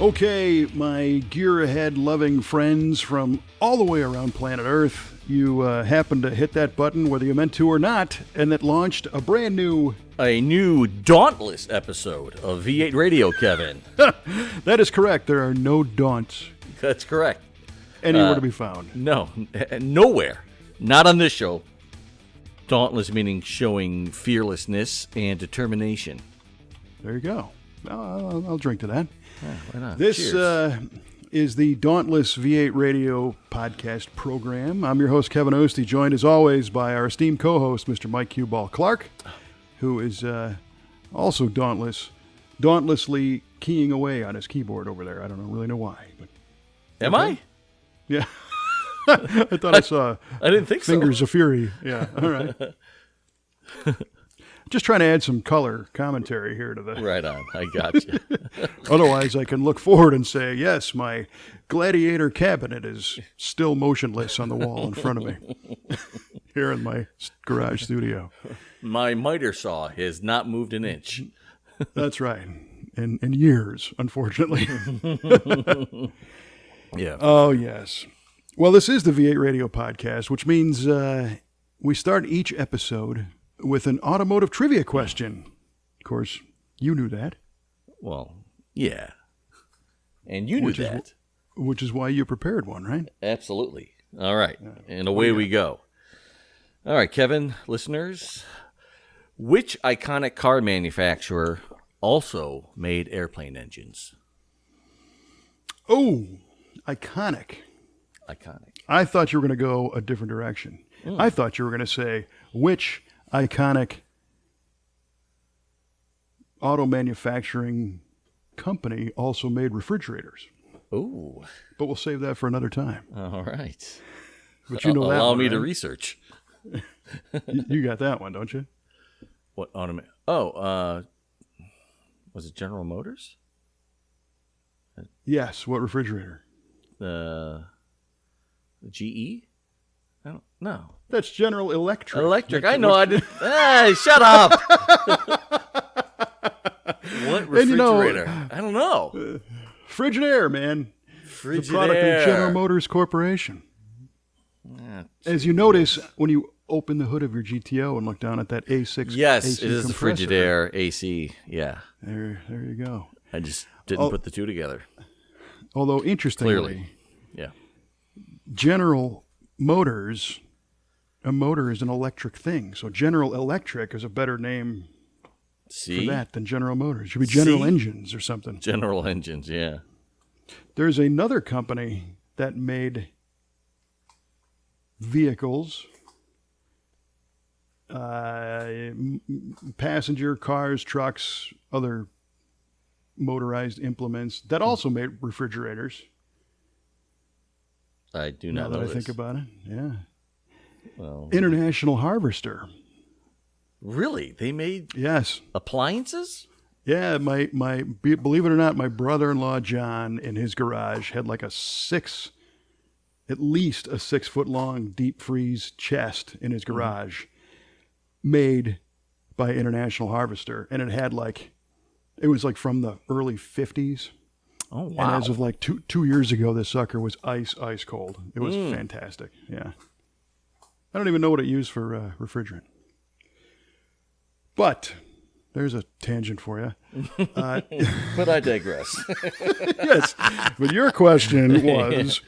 Okay, my gear ahead loving friends from all the way around planet Earth, you happened to hit that button whether you meant to or not, and it launched a brand new... A new Dauntless episode of V8 Radio, Kevin. That is correct. There are no daunts That's correct. anywhere to be found. No, nowhere. Not on this show. Dauntless meaning showing fearlessness and determination. There you go. I'll drink to that. Yeah, why not? This Cheers. is the Dauntless V8 Radio podcast program. I'm your host, Kevin Ostie, joined as always by our esteemed co-host, Mr. Mike Q-Ball Clark, who is also dauntlessly keying away on his keyboard over there. I don't really know why. But Am I? Yeah. I thought I saw I didn't think fingers so. of fury. Yeah, all right. Just trying to add some color commentary here to the... Right on. I got you. Otherwise, I can look forward and say, yes, my gladiator cabinet is still motionless on the wall in front of me here in my garage studio. My miter saw has not moved an inch. That's right. In years, unfortunately. Yeah. Oh, yes. Well, this is the V8 Radio podcast, which means we start each episode with an automotive trivia question. Of course, you knew that. Well, yeah. And you knew that. Which is why you prepared one, right? Absolutely. All right. And away we go. All right, Kevin, listeners. Which iconic car manufacturer also made airplane engines? Oh, iconic. Iconic. I thought you were going to go a different direction. I thought you were going to say, which iconic auto manufacturing company also made refrigerators? Ooh. But we'll save that for another time. All right. But you know that Allow one, me right? to research. You got that one, don't you? What automatic? Oh, was it General Motors? Yes. What refrigerator? The GE? I don't know. That's General Electric. Electric. I know. I didn't. Hey, shut up. What refrigerator? I don't know. Frigidaire, man. Frigidaire. It's a product of General Motors Corporation. As you notice, when you open the hood of your GTO and look down at that A6 Yes, AC it is the compressor, Frigidaire AC. Yeah. There you go. I just didn't put the two together. Although, interestingly, Clearly. Yeah. General Motors, a motor is an electric thing. So General Electric is a better name See? for that than General Motors. It should be General See? Engines or something. General Engines, yeah. There's another company that made vehicles, passenger cars, trucks, other motorized implements that also made refrigerators. I do Now not that know I this. think about it, yeah. Well, International Harvester. really? They made Yes. appliances? Yeah, believe it or not, my brother-in-law John in his garage had like at least a 6-foot long deep freeze chest in his garage made by International Harvester. And it had it was from the early 50s. Oh, wow. And as of like two years ago, this sucker was ice cold. It was fantastic. Yeah. I don't even know what it used for refrigerant. But there's a tangent for you. But I digress. Yes. But your question was,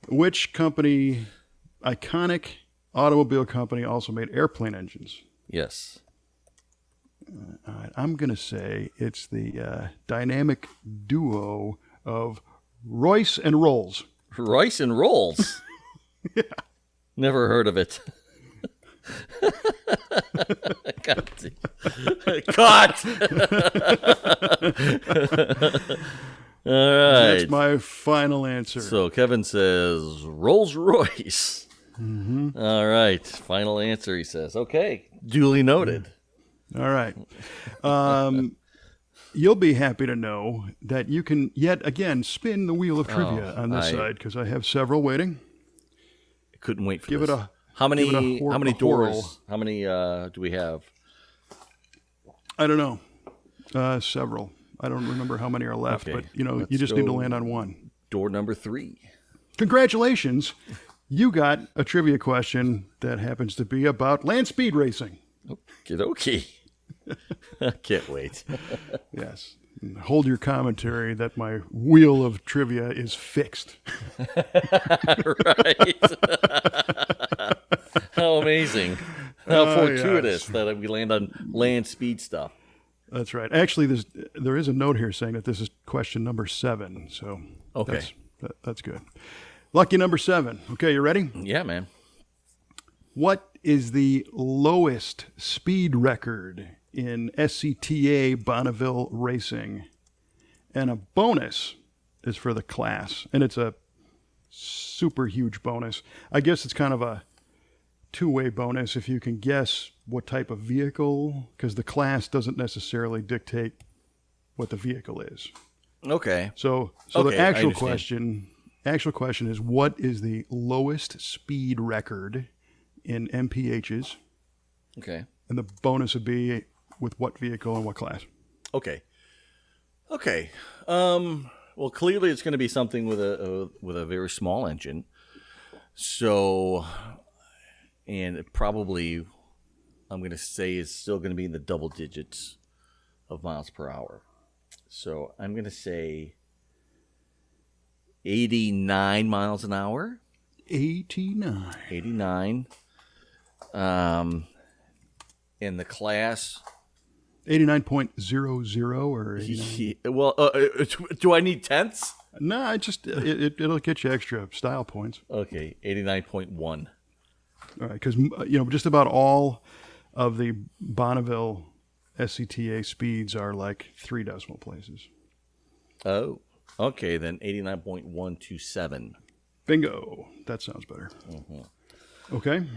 which iconic automobile company also made airplane engines? Yes. All right, I'm going to say it's the dynamic duo of Royce and Rolls. Royce and Rolls? Yeah. Never heard of it. Caught! All right. That's my final answer. So Kevin says Rolls Royce. Mm-hmm. All right. Final answer, he says. Okay. Duly noted. All right. You'll be happy to know that you can yet again spin the wheel of trivia on this side because I have several waiting. I couldn't wait for Give this. it a how many a doors? whirl. How many do we have? I don't know. Several. I don't remember how many are left, Okay, but you let's just need to go land on one. Door number 3. Congratulations. You got a trivia question that happens to be about land speed racing. Okay. Can't wait. Yes. Hold your commentary that my wheel of trivia is fixed. Right. How amazing. How fortuitous yes. that we land on land speed stuff. That's right. Actually, there is a note here saying that this is question number 7. So Okay. that's good. Lucky number 7. Okay, you ready? Yeah, man. What is the lowest speed record in SCTA Bonneville racing? And a bonus is for the class. And it's a super huge bonus. I guess it's kind of a two-way bonus if you can guess what type of vehicle, because the class doesn't necessarily dictate what the vehicle is. Okay. So Okay, the I actual understand. question is, what is the lowest speed record in MPHs? Okay. And the bonus would be with what vehicle and what class. Okay. Well, clearly it's going to be something with a very small engine. So, and it probably, I'm going to say, is still going to be in the double digits of miles per hour. So I'm going to say 89 miles an hour. 89. 89. In the class. 89.00 or 89? Well, do I need tenths? No, it'll get you extra style points. Okay, 89.1. All right, because just about all of the Bonneville SCTA speeds are like 3 decimal places. Oh, okay, then 89.127. Bingo. That sounds better. Mm-hmm. Okay.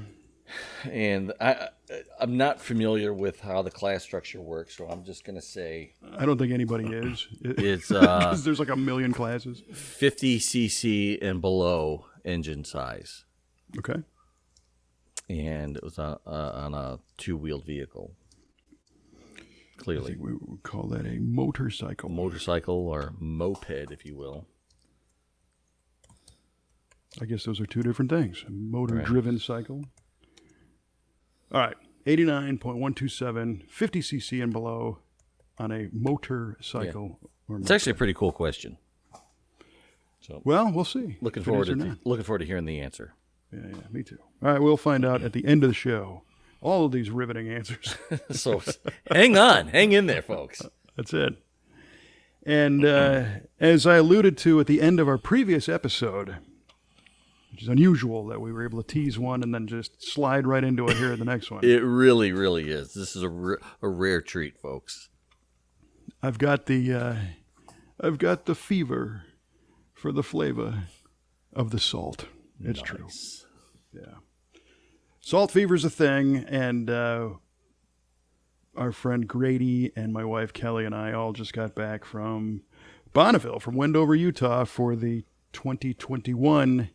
And I'm not familiar with how the class structure works, so I'm just going to say I don't think anybody is. it's 'Cause there's like a million classes. 50 cc and below engine size. Okay. And it was on a 2-wheeled vehicle. I Clearly. think we would call that a motorcycle. Motorcycle or moped, if you will. I guess those are two different things. A motor-driven cycle. All right. 89.127, 50 cc and below on a motorcycle. Or It's actually a pretty cool question. So, well, we'll see. looking if it forward is or not. looking forward to hearing the answer. Yeah, me too. All right, we'll find out at the end of the show. All of these riveting answers. So hang in there, folks. That's it. And as I alluded to at the end of our previous episode, which is unusual that we were able to tease one and then just slide right into it here at the next one. It really, really is. This is a rare treat, folks. I've got the fever for the flavor of the salt. It's true. Yeah. Salt fever's a thing, and our friend Grady and my wife Kelly and I all just got back from Bonneville, from Wendover, Utah, for the 2021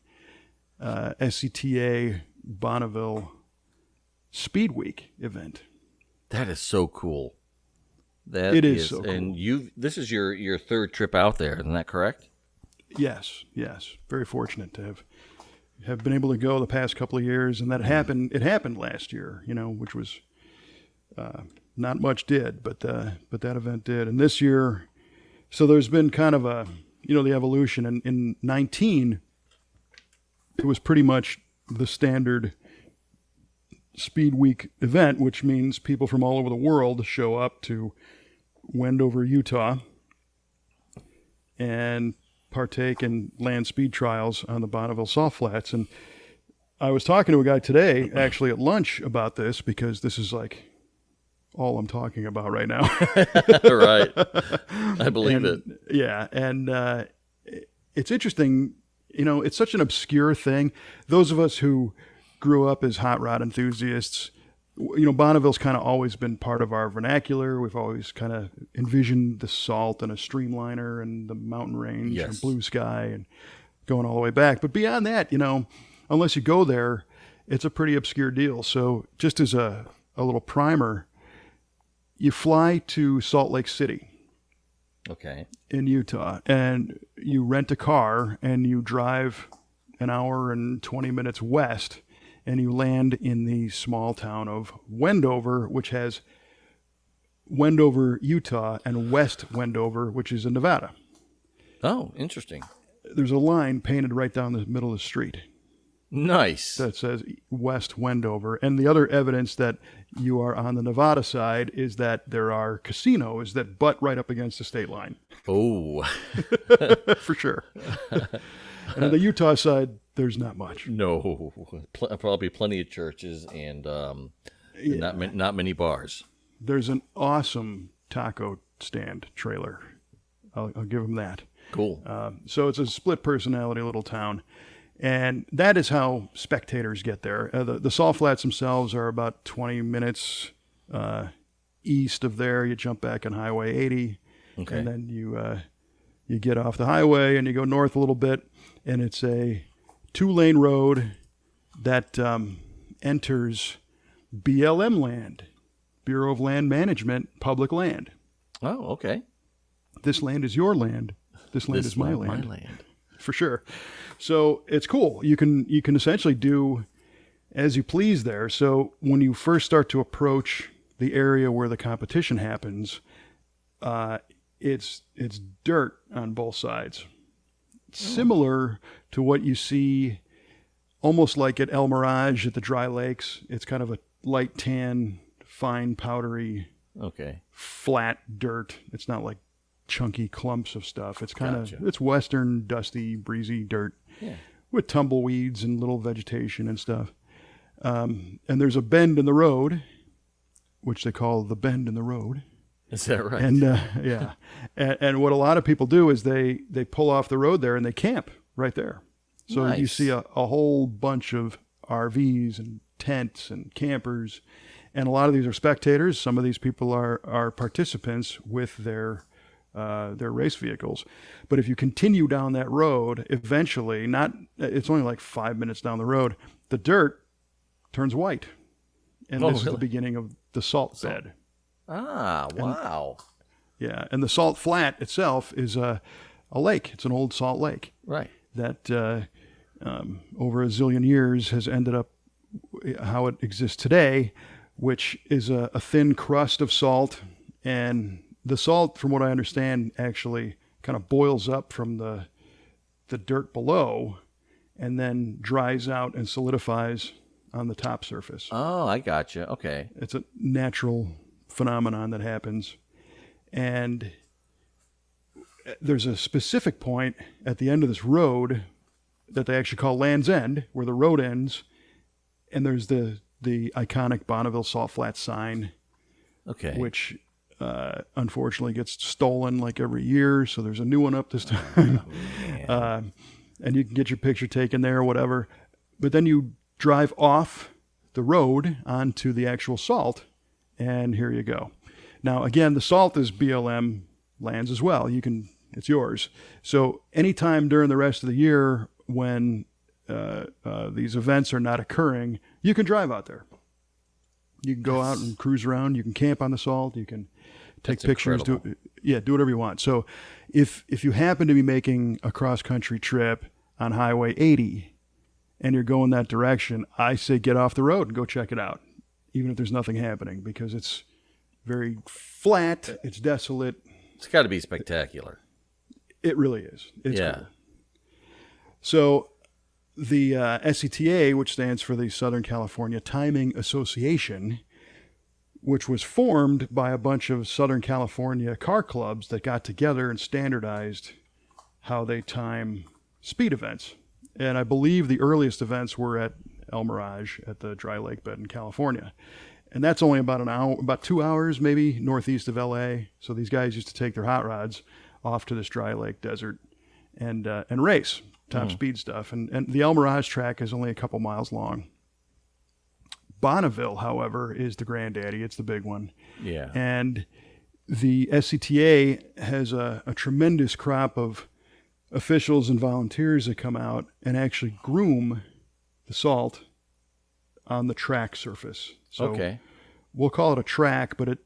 SCTA Bonneville Speed Week event. That is so cool. It is so cool. And this is your third trip out there, isn't that correct? Yes. Very fortunate to have been able to go the past couple of years, and that happened. It happened last year, which was not much did, but that event did. And this year, so there's been kind of a the evolution. And in 19, it was pretty much the standard Speed Week event, which means people from all over the world show up to Wendover, Utah, and partake in land speed trials on the Bonneville Salt Flats. And I was talking to a guy today, actually at lunch, about this, because this is like all I'm talking about right now. Right. I believe it. Yeah. And it's interesting. It's such an obscure thing. Those of us who grew up as hot rod enthusiasts, Bonneville's kind of always been part of our vernacular. We've always kind of envisioned the salt and a streamliner and the mountain range and blue sky and going all the way back. But beyond that, unless you go there, it's a pretty obscure deal. So just as a little primer, you fly to Salt Lake City Okay. in Utah, and you rent a car and you drive an hour and 20 minutes west, and you land in the small town of Wendover, which has Wendover, Utah, and West Wendover, which is in Nevada. Oh, interesting. There's a line painted right down the middle of the street Nice. that says West Wendover. And the other evidence that you are on the Nevada side is that there are casinos that butt right up against the state line. Oh, For sure. And on the Utah side, there's not much. no. Probably plenty of churches and not many bars. There's an awesome taco stand trailer. I'll give them that. Cool. So it's a split personality little town. And that is how spectators get there. The Salt Flats themselves are about 20 minutes east of there. You jump back on Highway 80, Okay. and then you get off the highway and you go north a little bit, and it's a 2-lane road that enters BLM land, Bureau of Land Management, public land. Oh, okay. This land is your land. This land This is my is land. My land. For sure. So it's cool. You can essentially do as you please there. So when you first start to approach the area where the competition happens, it's dirt on both sides. Similar to what you see almost like at El Mirage at the Dry Lakes. It's kind of a light tan, fine, powdery, Okay. flat dirt. It's not like chunky clumps of stuff. It's kind Gotcha. of, it's western, dusty, breezy dirt Yeah. with tumbleweeds and little vegetation and stuff. And there's a bend in the road, which they call the bend in the road. Is that right? And yeah, and what a lot of people do is they pull off the road there and they camp right there. So you Nice. see a whole bunch of RVs and tents and campers, and a lot of these are spectators. Some of these people are participants with their race vehicles. But if you continue down that road, eventually, it's only like 5 minutes down the road, the dirt turns white, and Oh, this is really? the beginning of the salt bed. Ah, wow. Yeah, and the Salt Flat itself is a lake. It's an old salt lake Right. that over a zillion years has ended up how it exists today, which is a thin crust of salt. And the salt, from what I understand, actually kind of boils up from the dirt below and then dries out and solidifies on the top surface. Oh, I gotcha. Okay. It's a natural phenomenon that happens. And there's a specific point at the end of this road that they actually call Land's End, where the road ends, and there's the iconic Bonneville Salt Flats sign, Okay. which unfortunately gets stolen like every year. So there's a new one up this time. And you can get your picture taken there or whatever. But then you drive off the road onto the actual salt, and here you go. Now, again, the salt is BLM lands as well. It's yours. So anytime during the rest of the year when these events are not occurring, you can drive out there. You can go out and cruise around. You can camp on the salt. You can take That's pictures. Do whatever you want. So if you happen to be making a cross-country trip on Highway 80 and you're going that direction, I say get off the road and go check it out, even if there's nothing happening, because it's very flat. It's desolate. It's got to be spectacular. It really is. It's Yeah. cool. So the SCTA, which stands for the Southern California Timing Association, which was formed by a bunch of Southern California car clubs that got together and standardized how they time speed events. And I believe the earliest events were at El Mirage at the Dry Lake Bed in California. And that's only about an hour, about 2 hours maybe northeast of LA. So these guys used to take their hot rods off to this Dry Lake desert and race top speed stuff. And the El Mirage track is only a couple miles long. Bonneville, however, is the granddaddy. It's the big one. Yeah. And the SCTA has a tremendous crop of officials and volunteers that come out and actually groom the salt on the track surface. So Okay. we'll call it a track, but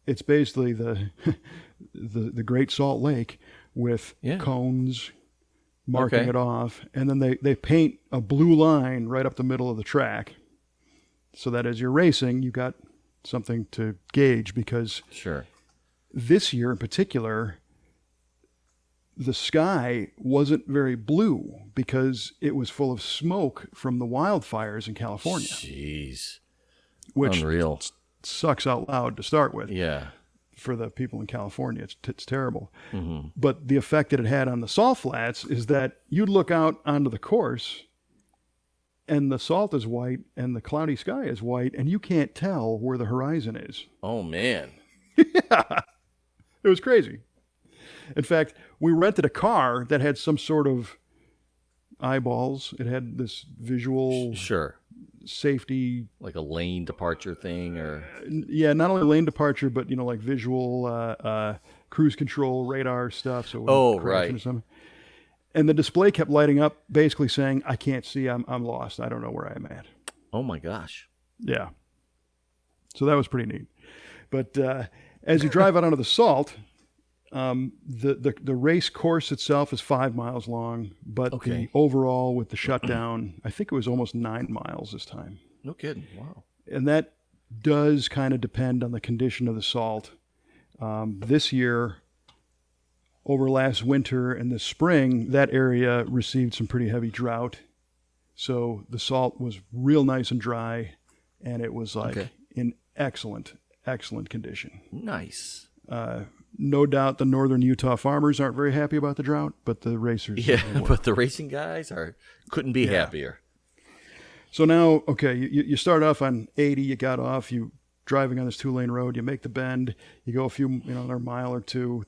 it's basically the the Great Salt Lake with cones marking it off, and then they paint a blue line right up the middle of the track, so that as you're racing, you got something to gauge. Because this year in particular, the sky wasn't very blue because it was full of smoke from the wildfires in California. Jeez. Which unreal. Sucks out loud to start with. Yeah. For the people in California, it's terrible. Mm-hmm. But the effect that it had on the salt flats is that you'd look out onto the course and the salt is white and the cloudy sky is white, and you can't tell where the horizon is. Oh, man. Yeah. It was crazy. In fact, we rented a car that had some sort of eyeballs. It had this visual safety, like a lane departure thing, or not only lane departure, but like visual cruise control radar stuff. So right. Or something. And the display kept lighting up, basically saying, "I can't see. I'm lost. I don't know where I'm at." Oh my gosh. Yeah. So that was pretty neat. But as you drive out onto the salt, the race course itself is 5 miles long, but the overall with the shutdown, I think it was almost 9 miles this time. No kidding. Wow. And that does kind of depend on the condition of the salt. This year, over last winter and this spring, that area received some pretty heavy drought. So the salt was real nice and dry, and it was in excellent condition. Nice. No doubt the northern Utah farmers aren't very happy about the drought, but the racers but the racing guys couldn't be happier. So now, you start off on 80, you got off, you driving on this 2-lane road, you make the bend, you go a few, another mile or two,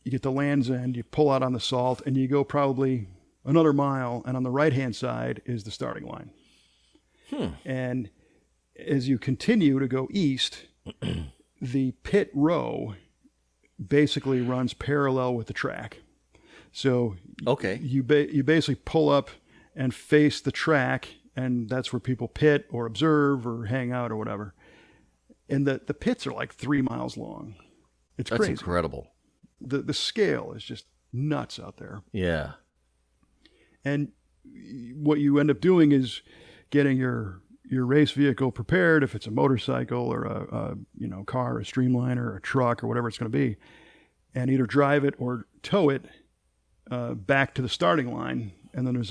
you get to Land's End, you pull out on the salt, and you go probably another mile, and on the right-hand side is the starting line. And as you continue to go east, the pit row basically runs parallel with the track. So you basically pull up and face the track, and that's where people pit or observe or hang out or whatever. And the pits are like 3 miles long. That's crazy. That's incredible. The scale is just nuts out there. Yeah. And what you end up doing is getting your race vehicle prepared, if it's a motorcycle or a car, a streamliner, a truck, or whatever it's going to be, and either drive it or tow it back to the starting line. And then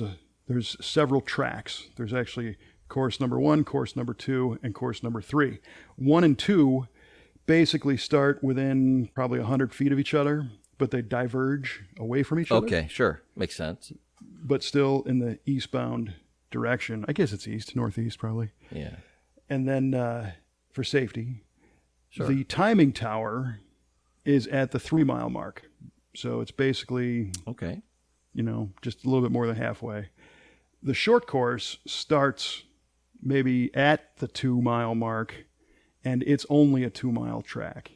there's several tracks. There's actually course number 1, course number 2, and course number 3. 1 and 2 basically start within probably 100 feet of each other, but they diverge away from each other. Okay, sure. Makes sense. But still in the eastbound direction. I guess it's northeast probably. Yeah. And then for safety, the timing tower is at the 3 mile mark. So it's basically, just a little bit more than halfway. The short course starts maybe at the 2 mile mark, and it's only a 2 mile track.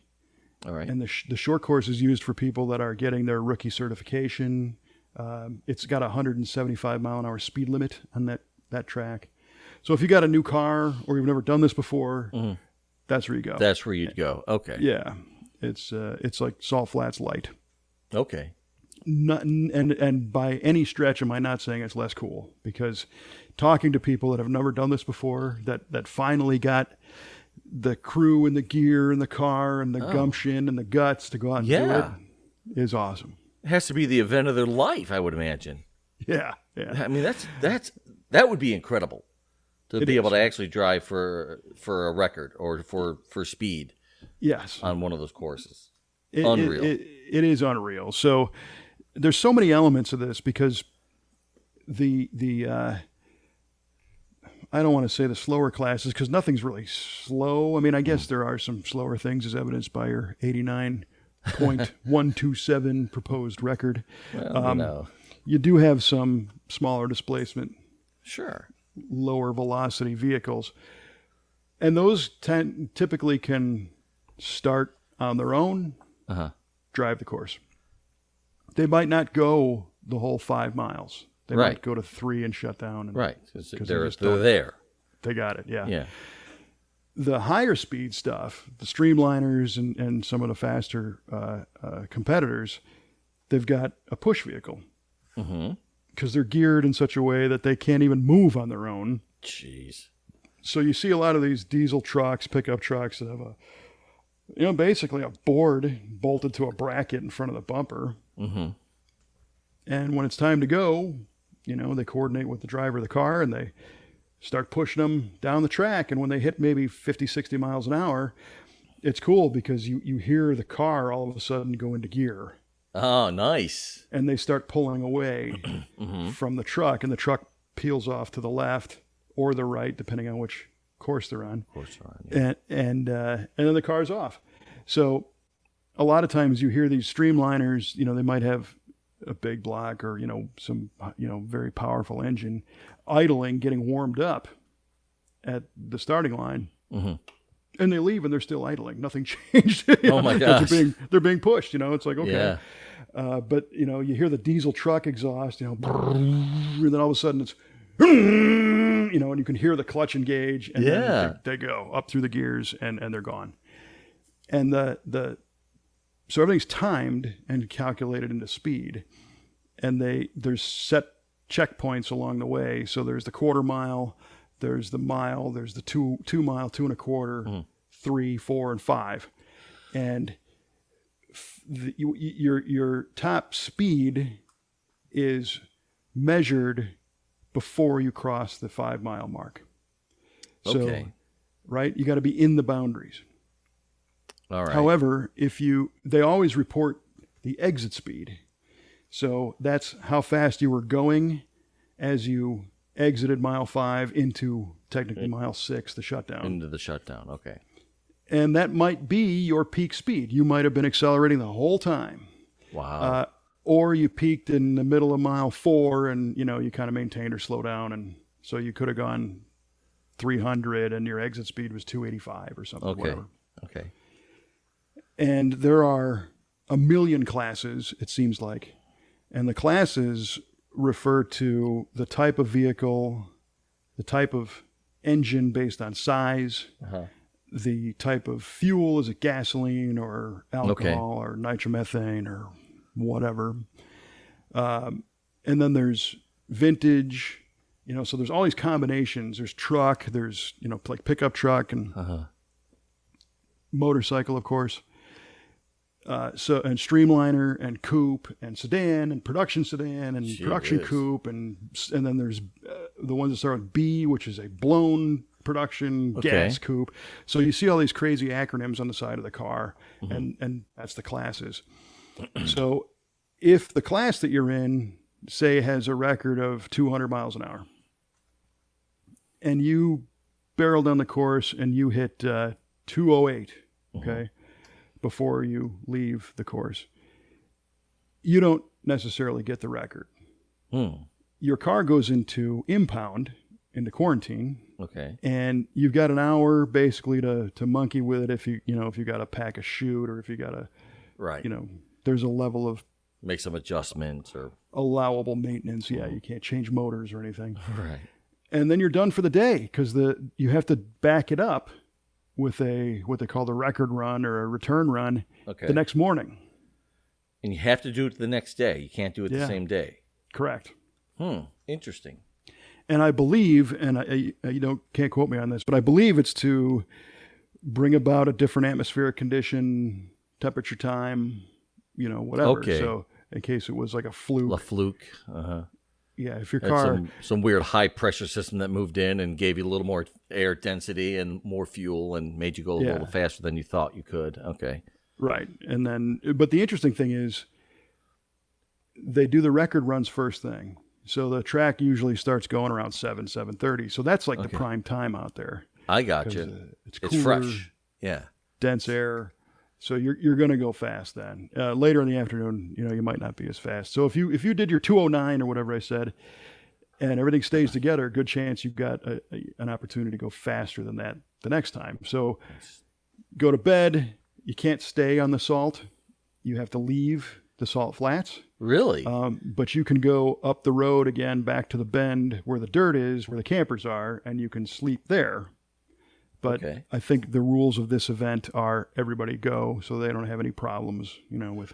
All right. And the short course is used for people that are getting their rookie certification. It's got a 175 mile an hour speed limit on that track. So if you got a new car or you've never done this before, that's where you go. That's where you'd go. Okay. Yeah. It's like Salt Flats light. Okay. And by any stretch, am I not saying it's less cool? Because talking to people that have never done this before, that finally got the crew and the gear and the car and the gumption and the guts to go out and do it, is awesome. It has to be the event of their life, I would imagine. Yeah. I mean, that would be incredible to be able to actually drive for a record or for speed. Yes. On one of those courses. Unreal. It is unreal. So there's so many elements of this because the I don't want to say the slower classes because nothing's really slow. I mean, I guess there are some slower things as evidenced by your 89.127 proposed record. Well, you do have some smaller displacement, lower velocity vehicles. And those typically can start on their own, drive the course. They might not go the whole 5 miles. They might go to 3 and shut down. They're there. They got it, yeah. The higher speed stuff, the streamliners and some of the faster competitors, they've got a push vehicle because they're geared in such a way that they can't even move on their own. Jeez. So you see a lot of these diesel trucks, pickup trucks that have basically a board bolted to a bracket in front of the bumper. Mm-hmm. And when it's time to go, they coordinate with the driver of the car and they start pushing them down the track. And when they hit maybe 50, 60 miles an hour, it's cool because you hear the car all of a sudden go into gear. Oh, nice. And they start pulling away from the truck, and the truck peels off to the left or the right, depending on which course they're on. Yeah. And then the car's off. So a lot of times you hear these streamliners, they might have a big block or, some, very powerful engine idling, getting warmed up at the starting line. Mm-hmm. And they leave and they're still idling. Nothing changed. Oh my gosh. They're being pushed, it's like, okay. Yeah. But, you hear the diesel truck exhaust, and then all of a sudden it's, and you can hear the clutch engage, and then they go up through the gears and they're gone. And so everything's timed and calculated into speed, and there's set checkpoints along the way. So there's the quarter mile, there's the mile, there's the 2 mile, 2 1/4, 3, 4, and 5, and your top speed is measured before you cross the 5 mile mark. So, right, you got to be in the boundaries. All right. However, they always report the exit speed. So that's how fast you were going as you exited mile 5 into technically mile 6, the shutdown. Into the shutdown, okay. And that might be your peak speed. You might have been accelerating the whole time. Wow. Or you peaked in the middle of mile 4 and, you kind of maintained or slowed down. And so you could have gone 300 and your exit speed was 285 or something. Okay. Whatever. Okay. And there are a million classes, it seems like. And the classes refer to the type of vehicle, the type of engine based on size, the type of fuel, is it gasoline or alcohol or nitromethane or whatever. And then there's vintage, so there's all these combinations. There's truck, there's, like pickup truck and motorcycle, of course. And streamliner and coupe and sedan and production sedan and production coupe and then there's the ones that start with B, which is a blown production gas coupe. So you see all these crazy acronyms on the side of the car, and that's the classes. So if the class that you're in, say, has a record of 200 miles an hour, and you barrel down the course and you hit 208, before you leave the course, you don't necessarily get the record. Your car goes into impound, into quarantine. Okay. And you've got an hour basically to monkey with it if you got to pack a chute or if you got to, there's a level of make some adjustments or allowable maintenance. Yeah, you can't change motors or anything. Right. And then you're done for the day because you have to back it up with what they call the record run or a return run the next morning. And you have to do it the next day. You can't do it the same day. Correct. Interesting. And I believe, and can't quote me on this, but I believe it's to bring about a different atmospheric condition, temperature, time, whatever. Okay. So in case it was like a fluke. A fluke. Yeah, if your car some weird high pressure system that moved in and gave you a little more air density and more fuel and made you go a little faster than you thought you could. Okay. Right. And then, but the interesting thing is they do the record runs first thing. So the track usually starts going around 7:30. So that's like the prime time out there. I got you. It's cooler, it's fresh. Yeah. Dense air. So you're going to go fast then. Later in the afternoon, you might not be as fast. So if you did your 209 or whatever I said, and everything stays together, good chance you've got an opportunity to go faster than that the next time. So go to bed. You can't stay on the salt. You have to leave the salt flats. Really? But you can go up the road again back to the bend where the dirt is, where the campers are, and you can sleep there. But Okay. I think the rules of this event are everybody go, so they don't have any problems, with.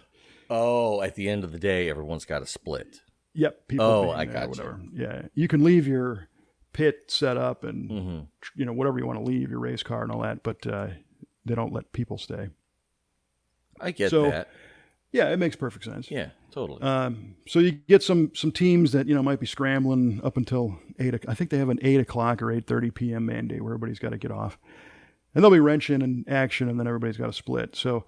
Oh, at the end of the day, everyone's got a split. Yep, people Oh, being I there, gotcha. whatever. Yeah, you can leave your pit set up and whatever you want to leave, your race car and all that, but they don't let people stay. I get So, that. Yeah, it makes perfect sense. Yeah, totally. So you get some teams that might be scrambling up until 8. I think they have an 8 o'clock or 8:30 p.m. mandate where everybody's got to get off, and they'll be wrenching and action, and then everybody's got to split. So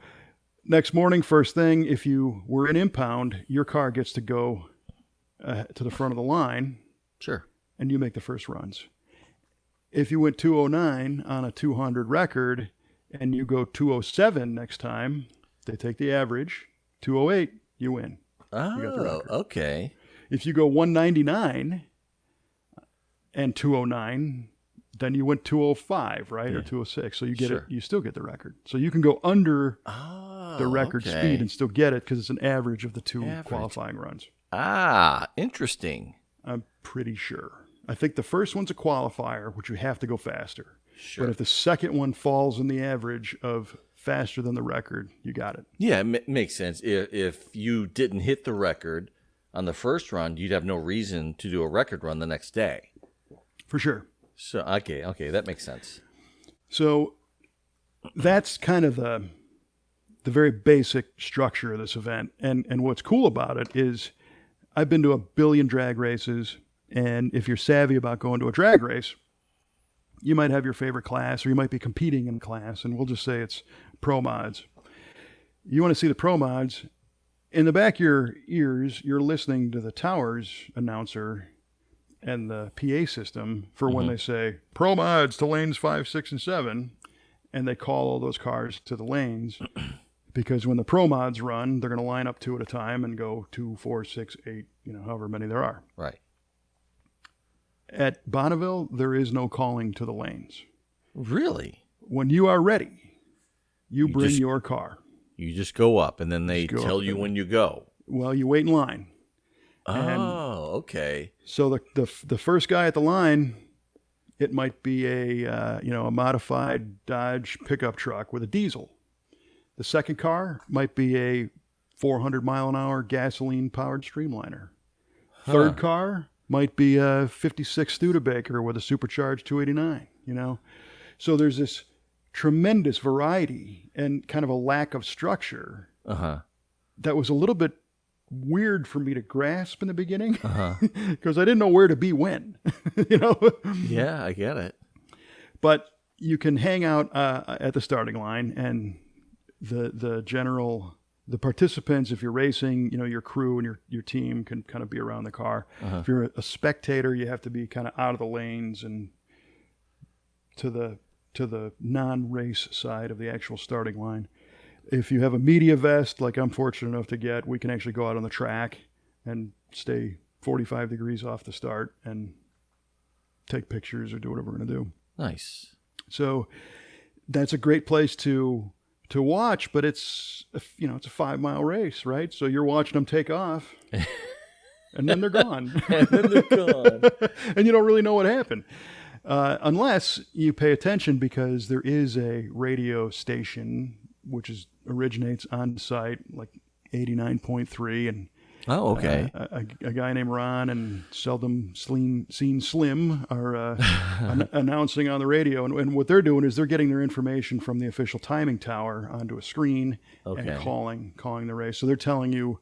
next morning, first thing, if you were in impound, your car gets to go to the front of the line, Sure. and you make the first runs. If you went 209 on a 200 record and you go 207 next time, they take the average. 208, you win. You got the Oh, record. okay. If you go 199 and 209, then you went 205, right? Or 206. So you get it. Sure. You still get the record. So you can go under Oh, the record okay. speed and still get it because it's an average of the two Average. qualifying runs. Ah, interesting. I'm pretty sure. I think the first one's a qualifier, which you have to go faster. Sure. But if the second one falls in the average of faster than the record, you got it. Yeah, it makes sense. If you didn't hit the record on the first run, you'd have no reason to do a record run the next day. For sure. So, okay, that makes sense. So that's kind of the very basic structure of this event. And what's cool about it is I've been to a billion drag races, and if you're savvy about going to a drag race, you might have your favorite class, or you might be competing in class, and we'll just say it's pro mods. You want to see the pro mods, in the back of your ears, you're listening to the Towers announcer and the PA system for when they say pro mods to lanes 5, 6, and 7, and they call all those cars to the lanes. Because when the pro mods run, they're going to line up 2 at a time and go 2, 4, 6, 8, however many there are. Right. At Bonneville, there is no calling to the lanes. Really? When you are ready, you bring just- your car. You just go up, and then they Just go tell up you and- when you go. Well, you wait in line. Oh, okay. So the first guy at the line, it might be a modified Dodge pickup truck with a diesel. The second car might be a 400 mile an hour gasoline powered Streamliner. Third car might be a 56 Studebaker with a supercharged 289. So there's this tremendous variety and kind of a lack of structure that was a little bit weird for me to grasp in the beginning because I didn't know where to be when. Yeah, I get it. But you can hang out at the starting line, and the participants, if you're racing, your crew and your team can kind of be around the car. If you're a spectator, you have to be kind of out of the lanes and to the non-race side of the actual starting line. If you have a media vest, like I'm fortunate enough to get, we can actually go out on the track and stay 45 degrees off the start and take pictures or do whatever we're going to do. Nice. So that's a great place to watch, but it's a 5-mile race, right? So you're watching them take off, and then they're gone. And then they're gone. And you don't really know what happened. Unless you pay attention, because there is a radio station which originates on site, like 89.3, and Oh, okay. a guy named Ron and seldom seen Slim are announcing on the radio, and what they're doing is they're getting their information from the official timing tower onto a screen and calling the race. So they're telling you,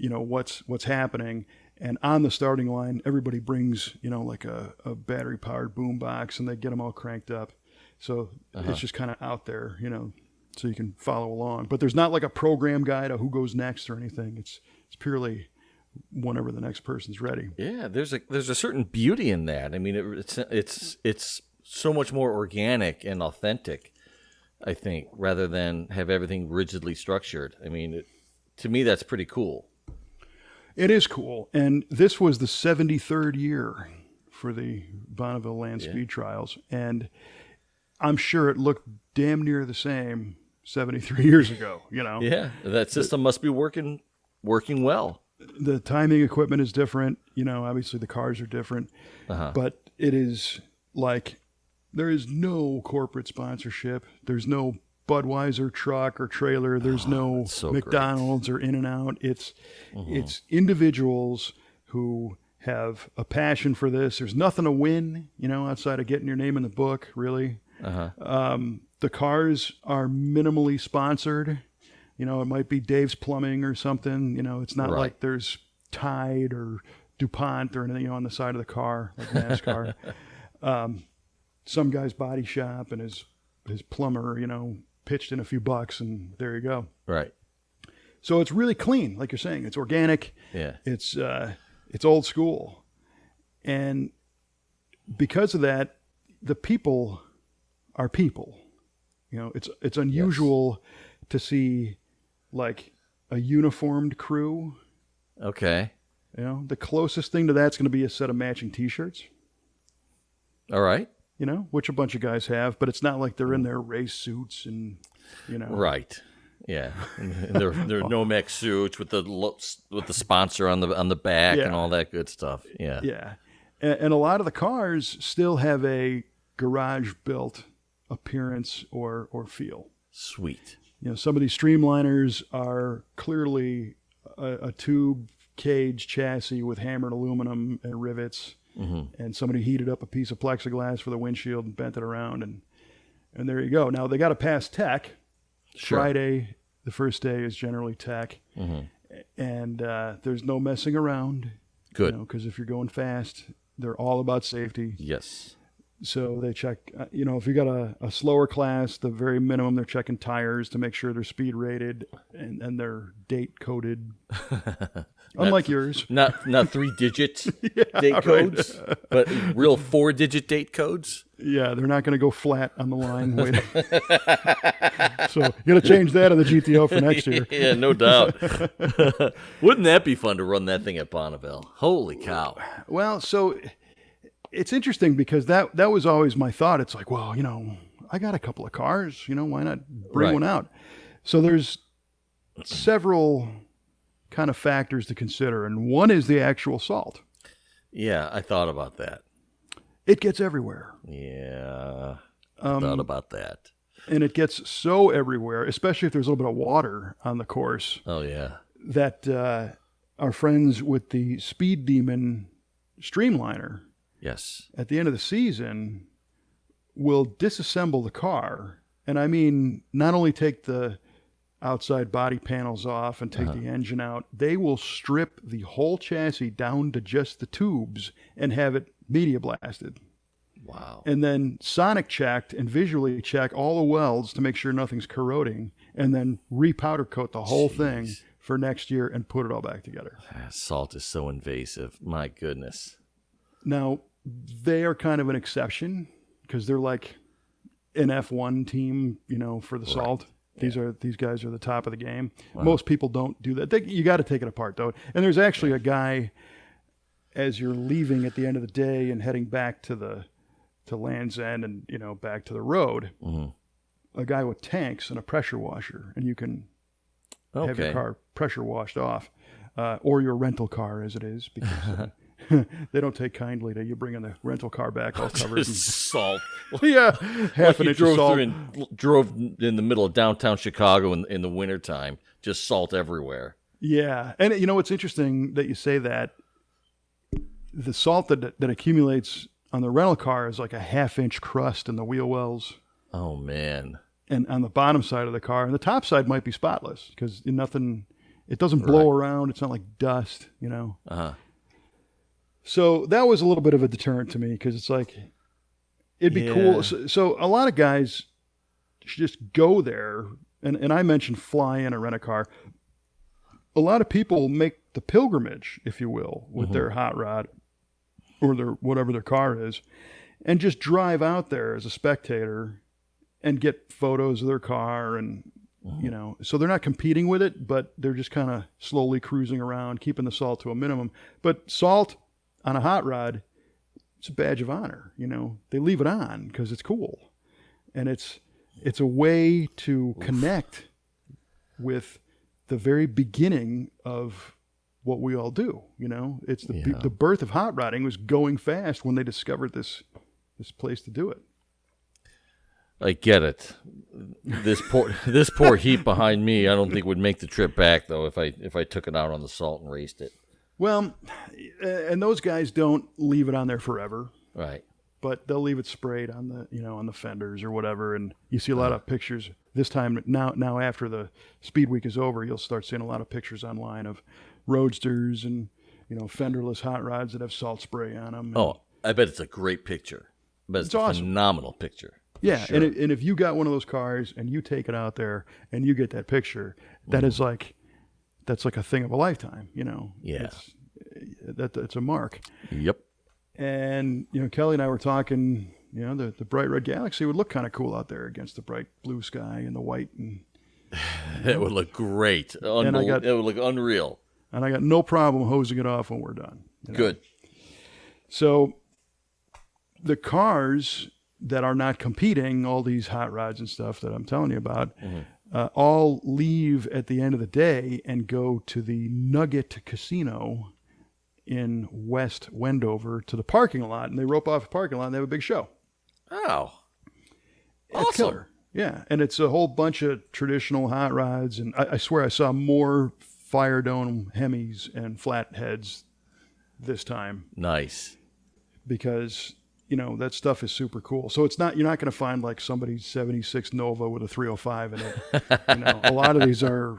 what's happening. And on the starting line, everybody brings, like a battery powered boom box, and they get them all cranked up. So it's just kind of out there, so you can follow along. But there's not like a program guide of who goes next or anything. It's purely whenever the next person's ready. Yeah, there's a certain beauty in that. I mean, it's so much more organic and authentic, I think, rather than have everything rigidly structured. I mean, to me, that's pretty cool. It is cool. And this was the 73rd year for the Bonneville Land Speed Trials. And I'm sure it looked damn near the same 73 years ago, Yeah, that system must be working well. The timing equipment is different. Obviously the cars are different. But it is like There is no corporate sponsorship. There's no Budweiser truck or trailer. There's no so McDonald's or In-N-Out. It's individuals who have a passion for this. There's nothing to win, outside of getting your name in the book, really. The cars are minimally sponsored. It might be Dave's Plumbing or something. It's not like there's Tide or DuPont or anything on the side of the car, like NASCAR. Some guy's body shop and his plumber, pitched in a few bucks, and there you go. Right. So it's really clean, like you're saying. It's organic. Yeah. It's old school, and because of that, the people are people. It's unusual to see like a uniformed crew. Okay. The closest thing to that's going to be a set of matching T-shirts. All right. Which a bunch of guys have, but it's not like they're in their race suits and, Right. Yeah. And they're Nomex suits with the sponsor on the back and all that good stuff. Yeah. Yeah. And a lot of the cars still have a garage built appearance or feel. Sweet. Some of these Streamliners are clearly a tube cage chassis with hammered aluminum and rivets. And somebody heated up a piece of plexiglass for the windshield and bent it around, and there you go. Now they got to pass tech. Sure. Friday, the first day, is generally tech, and there's no messing around. Good. Because if you're going fast, they're all about safety. Yes. So they check. If you got a slower class, the very minimum, they're checking tires to make sure they're speed rated and they're date coded. Unlike yours. Not 3-digit date codes, but real 4-digit date codes. Yeah, they're not going to go flat on the line. Wait. So you got to change that in the GTO for next year. Yeah, no doubt. Wouldn't that be fun to run that thing at Bonneville? Holy cow. Well, so it's interesting because that was always my thought. It's like, well, I got a couple of cars, why not bring one out? So there's several kind of factors to consider, and one is the actual salt. Yeah, I thought about that. It gets everywhere. Yeah, I thought about that. And it gets so everywhere, especially if there's a little bit of water on the course. Oh, yeah. That our friends with the Speed Demon Streamliner, yes, at the end of the season, will disassemble the car. And I mean, not only take the outside body panels off and take the engine out, they will strip the whole chassis down to just the tubes and have it media blasted. Wow. And then sonic checked and visually check all the welds to make sure nothing's corroding, and then re-powder coat the whole thing for next year and put it all back together. Salt is so invasive. My goodness. Now, they are kind of an exception because they're like an F1 team, for the salt. These guys are the top of the game. Wow. Most people don't do that. You got to take it apart though. And there's actually a guy, as you're leaving at the end of the day and heading back to Land's End and back to the road, a guy with tanks and a pressure washer, and you can have your car pressure washed off, or your rental car as it is, because they don't take kindly to you bringing the rental car back all covered in salt. Yeah, half an inch of salt. Drove in the middle of downtown Chicago in the wintertime, just salt everywhere. Yeah, and it's interesting that you say that. The salt that accumulates on the rental car is like a half-inch crust in the wheel wells. Oh man! And on the bottom side of the car, and the top side might be spotless because it doesn't blow around. It's not like dust, So that was a little bit of a deterrent to me because it's like, it'd be cool. So a lot of guys should just go there. And I mentioned fly in or rent a car. A lot of people make the pilgrimage, if you will, with their hot rod or their whatever their car is, and just drive out there as a spectator and get photos of their car. And, so they're not competing with it, but they're just kind of slowly cruising around, keeping the salt to a minimum. But salt on a hot rod, it's a badge of honor. They leave it on because it's cool, and it's a way to connect with the very beginning of what we all do. It's the birth of hot rodding was going fast when they discovered this place to do it. I get it. This poor heap behind me, I don't think would make the trip back though if I took it out on the salt and raced it. Well, and those guys don't leave it on there forever. Right. But they'll leave it sprayed on on the fenders or whatever, and you see a lot of pictures this time. Now after the Speed Week is over, you'll start seeing a lot of pictures online of roadsters and fenderless hot rods that have salt spray on them. Oh, I bet it's a great picture. But it's a awesome. Phenomenal picture. Yeah, sure. and if you got one of those cars and you take it out there and you get that picture, that is that's like a thing of a lifetime. Yeah, it's a mark. Yep. And Kelly and I were talking. The bright red galaxy would look kind of cool out there against the bright blue sky and the white, and it would look great. It would look unreal. And I got no problem hosing it off when we're done. Good. So the cars that are not competing, all these hot rods and stuff that I'm telling you about, all leave at the end of the day and go to the Nugget Casino in West Wendover to the parking lot, and they rope off the parking lot and they have a big show. Oh, It's awesome. killer. Yeah, and it's a whole bunch of traditional hot rods, and I swear I saw more Fire Dome Hemis and flatheads this time. Nice. Because that stuff is super cool. So you're not going to find like somebody's 76 Nova with a 305 in it. A lot of these are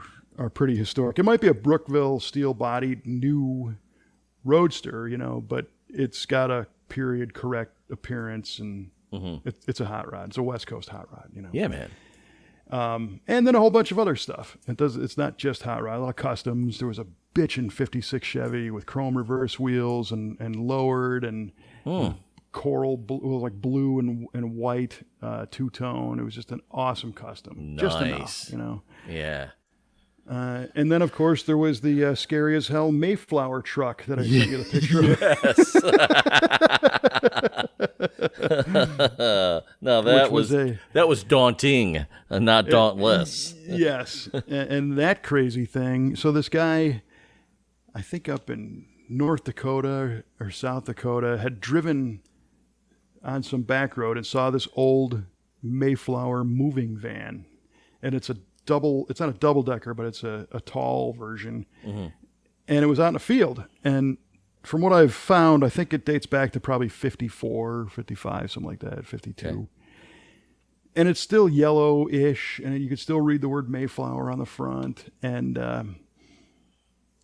pretty historic. It might be a Brookville steel-bodied new roadster, but it's got a period correct appearance, and it's a hot rod. It's a West Coast hot rod. Yeah, man. And then a whole bunch of other stuff. It's not just hot rod. A lot of customs. There was a bitchin' 56 Chevy with chrome reverse wheels and lowered and coral blue and white two-tone. It was just an awesome custom. Nice. Just enough, Yeah. And then, of course, there was the scary as hell Mayflower truck that I sent you the picture of. Yes. No, that was daunting, not dauntless. Yes. And that crazy thing. So this guy, I think up in North Dakota or South Dakota, had driven on some back road and saw this old Mayflower moving van. And it's not a double decker, but it's a tall version. And it was out in the field. And from what I've found, I think it dates back to probably 54, 55, something like that, 52. Okay. And it's still yellowish, and you could still read the word Mayflower on the front. And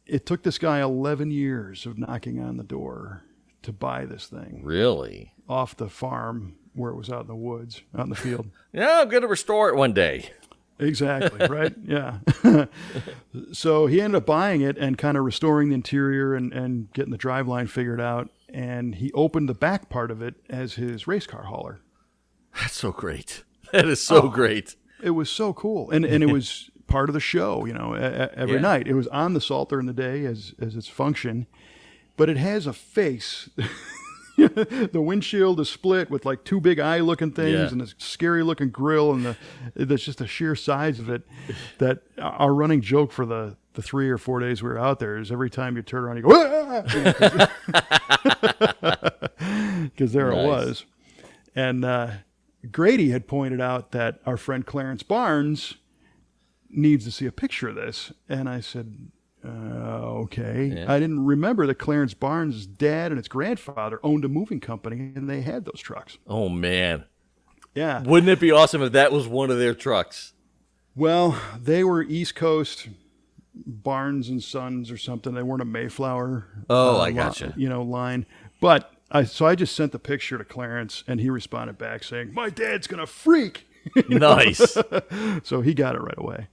it took this guy 11 years of knocking on the door to buy this thing. Really? Off the farm where it was out in the woods, out in the field. Yeah, I'm going to restore it one day. Exactly, right? Yeah. So he ended up buying it and kind of restoring the interior and getting the driveline figured out. And he opened the back part of it as his race car hauler. That's so great. That is so great. It was so cool. And it was part of the show, every night. It was on the salt during the day as its function. But it has a face. The windshield is split with like two big eye looking things and a scary looking grill, and that's just the sheer size of it. That our running joke for the 3 or 4 days we were out there is every time you turn around you go, because there it was. And Grady had pointed out that our friend Clarence Barnes needs to see a picture of this, and I said, okay. Yeah. I didn't remember that Clarence Barnes' dad and his grandfather owned a moving company, and they had those trucks. Oh, man. Yeah. Wouldn't it be awesome if that was one of their trucks? Well, they were East Coast Barnes and Sons or something. They weren't a Mayflower I gotcha. Line. But I just sent the picture to Clarence, and he responded back saying, my dad's going to freak. Nice. So he got it right away.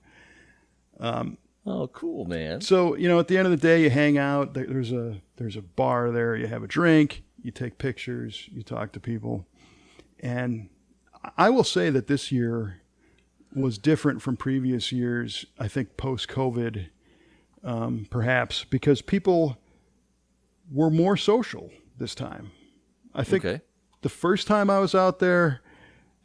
Oh, cool, man. So, at the end of the day, you hang out. There's a bar there. You have a drink. You take pictures. You talk to people. And I will say that this year was different from previous years, I think post-COVID, perhaps, because people were more social this time. I think the first time I was out there,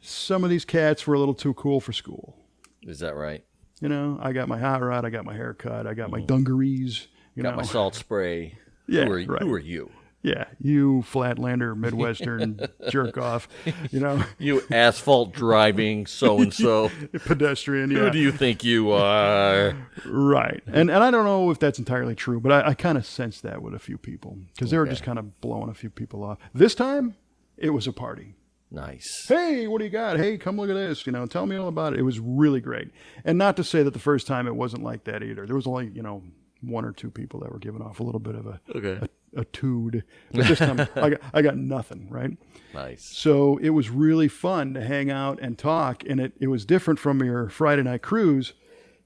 some of these cats were a little too cool for school. Is that right? I got my hot rod, I got my haircut, I got my dungarees. Got my salt spray. Yeah, Who are you? Yeah, you Flatlander, Midwestern jerk off, You asphalt driving so-and-so. pedestrian. Yeah, Who do you think you are? right. And I don't know if that's entirely true, but I kind of sensed that with a few people because they were just kind of blowing a few people off. This time, it was a party. Nice. Hey, what do you got? Hey, come look at this. Tell me all about it. It was really great. And not to say that the first time it wasn't like that either. There was only, one or two people that were giving off a little bit of a tood. But this time I got nothing, right? Nice. So it was really fun to hang out and talk. And it was different from your Friday night cruise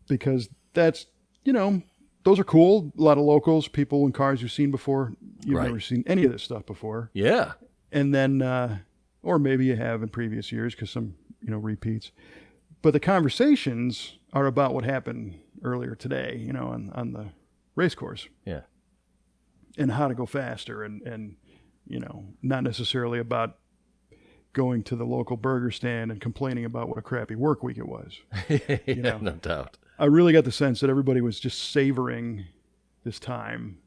because that's, those are cool. A lot of locals, people in cars you've seen before. You've never seen any of this stuff before. Yeah. And then... or maybe you have in previous years because some, repeats. But the conversations are about what happened earlier today, on the race course. Yeah. And how to go faster and not necessarily about going to the local burger stand and complaining about what a crappy work week it was. No doubt. I really got the sense that everybody was just savoring this time.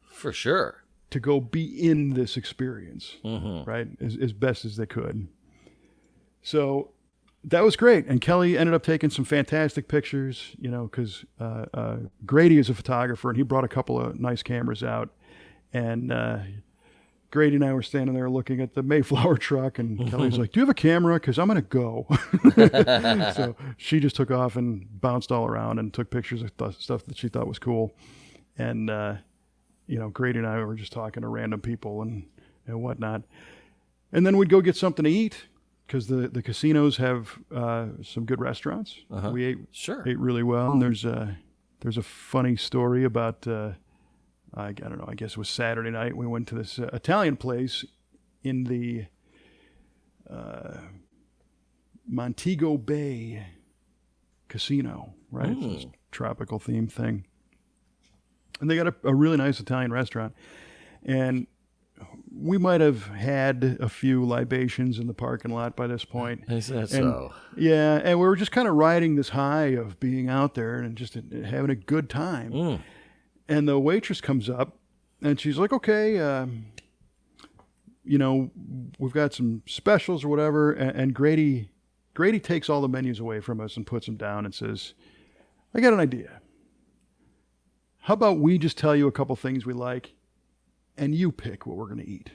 For sure. To go be in this experience, right, as best as they could. So that was great. And Kelly ended up taking some fantastic pictures, because Grady is a photographer, and he brought a couple of nice cameras out. And Grady and I were standing there looking at the Mayflower truck, and Kelly's like, do you have a camera? Because I'm going to go. So she just took off and bounced all around and took pictures of stuff that she thought was cool. And, Grady and I were just talking to random people and whatnot. And then we'd go get something to eat because the casinos have some good restaurants. We ate really well. And there's a funny story about, I don't know, I guess it was Saturday night. We went to this Italian place in the Montego Bay Casino, right? It's this tropical theme thing. And they got a really nice Italian restaurant. And we might have had a few libations in the parking lot by this point. Is that so? Yeah, and we were just kind of riding this high of being out there and just having a good time. And the waitress comes up, and she's like, okay, we've got some specials or whatever. And Grady takes all the menus away from us and puts them down and says, I got an idea. How about we just tell you a couple things we like, and you pick what we're going to eat?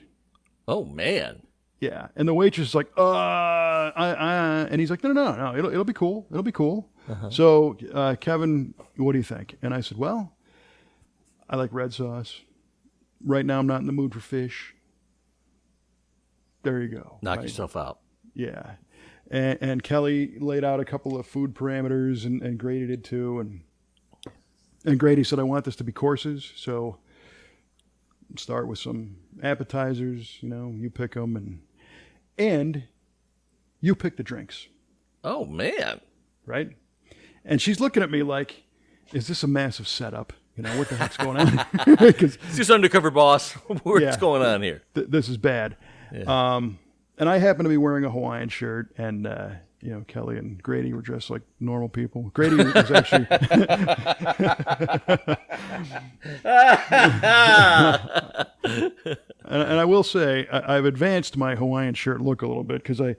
Oh, man. Yeah. And the waitress is like, and he's like, no, it'll be cool. It'll be cool. So, Kevin, what do you think? And I said, well, I like red sauce. Right now, I'm not in the mood for fish. There you go. Knock yourself out. Yeah. And Kelly laid out a couple of food parameters, and Grady did too, and Grady said, I want this to be courses, so start with some appetizers, you pick them, and you pick the drinks. Oh, man. Right? And she's looking at me like, is this a massive setup? What the heck's going on? It's just undercover boss. What's going on here? This is bad. Yeah. And I happen to be wearing a Hawaiian shirt, and Kelly and Grady were dressed like normal people. Grady was actually... and I will say, I've advanced my Hawaiian shirt look a little bit because I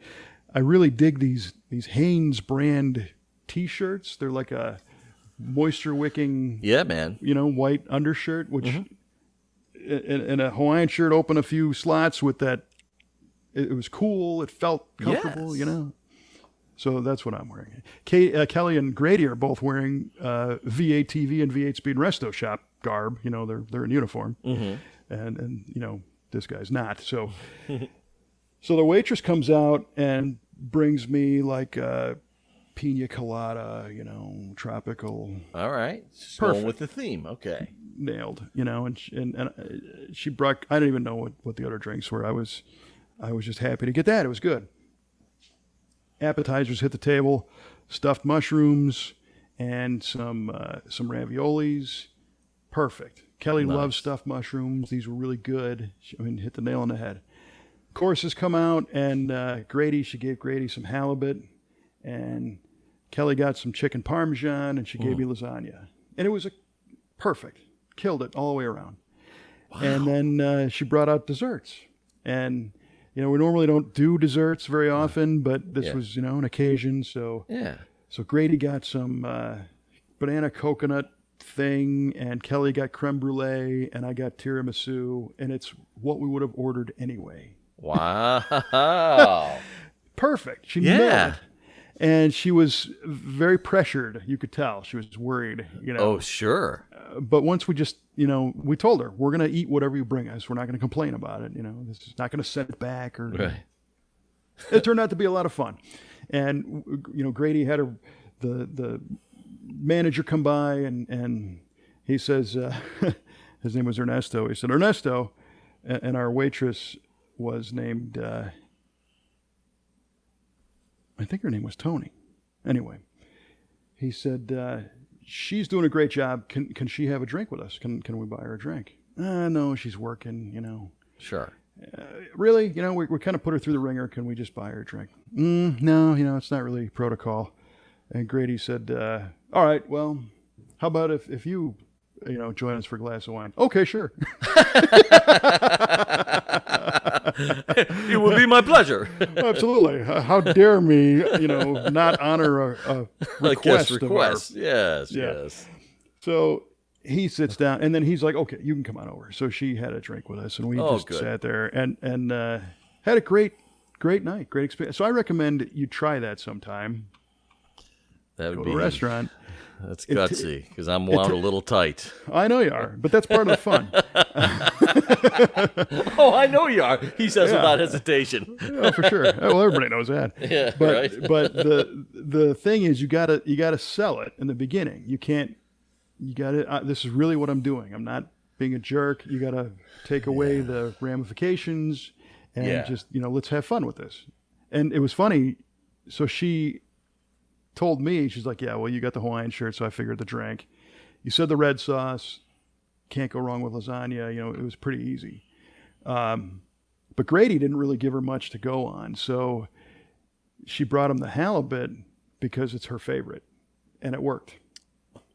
really dig these Hanes brand T-shirts. They're like a moisture-wicking... Yeah, man. White undershirt, which... In a Hawaiian shirt, open a few slots with that. It was cool. It felt comfortable, So that's what I'm wearing. Kelly and Grady are both wearing V8 TV and V8 Speed Resto Shop garb. They're in uniform, and this guy's not. So, so the waitress comes out and brings me like a pina colada, tropical. All right, just going with the theme. Okay, nailed. And she brought. I didn't even know what the other drinks were. I was just happy to get that. It was good. Appetizers hit the table, stuffed mushrooms, and some raviolis. Perfect. Kelly loves stuffed mushrooms. These were really good. Hit the nail on the head. Courses come out, and she gave Grady some halibut, and Kelly got some chicken parmesan, and she gave me lasagna. And it was perfect. Killed it all the way around. Wow. And then she brought out desserts. And, we normally don't do desserts very often, but this was, an occasion. So Grady got some banana coconut thing, and Kelly got creme brulee, and I got tiramisu, and it's what we would have ordered anyway. Wow. Perfect. She nailed it. And she was very pressured. You could tell she was worried. Oh, sure. But once we just, we told her we're going to eat whatever you bring us. We're not going to complain about it. This is not going to set it back. Or right. It turned out to be a lot of fun. And Grady had the manager come by, and he says, his name was Ernesto. He said, Ernesto, and our waitress was named. I think her name was Tony. Anyway, he said, she's doing a great job. Can she have a drink with us? Can we buy her a drink? No, she's working, Sure. Really? We kind of put her through the ringer. Can we just buy her a drink? No, it's not really protocol. And Grady said, all right, well, how about if you, join us for a glass of wine? Okay, sure. It will be my pleasure. Absolutely. How dare me, not honor a request. Yes. So he sits down, and then he's like, okay, you can come on over. So she had a drink with us, and we sat there and had a great night, great experience. So I recommend you try that sometime. That would Go be to a restaurant. That's gutsy, because I'm wound a little tight. I know you are, but that's part of the fun. Oh, I know you are. He says without hesitation. Yeah, for sure. Well, everybody knows that. Yeah, but, right. But the thing is, you gotta sell it in the beginning. You can't. You gotta. This is really what I'm doing. I'm not being a jerk. You gotta take away the ramifications and just let's have fun with this. And it was funny. So she told me, she's like, yeah, well, you got the Hawaiian shirt, so I figured the drink. You said the red sauce, can't go wrong with lasagna. It was pretty easy. But Grady didn't really give her much to go on, so she brought him the halibut because it's her favorite, and it worked.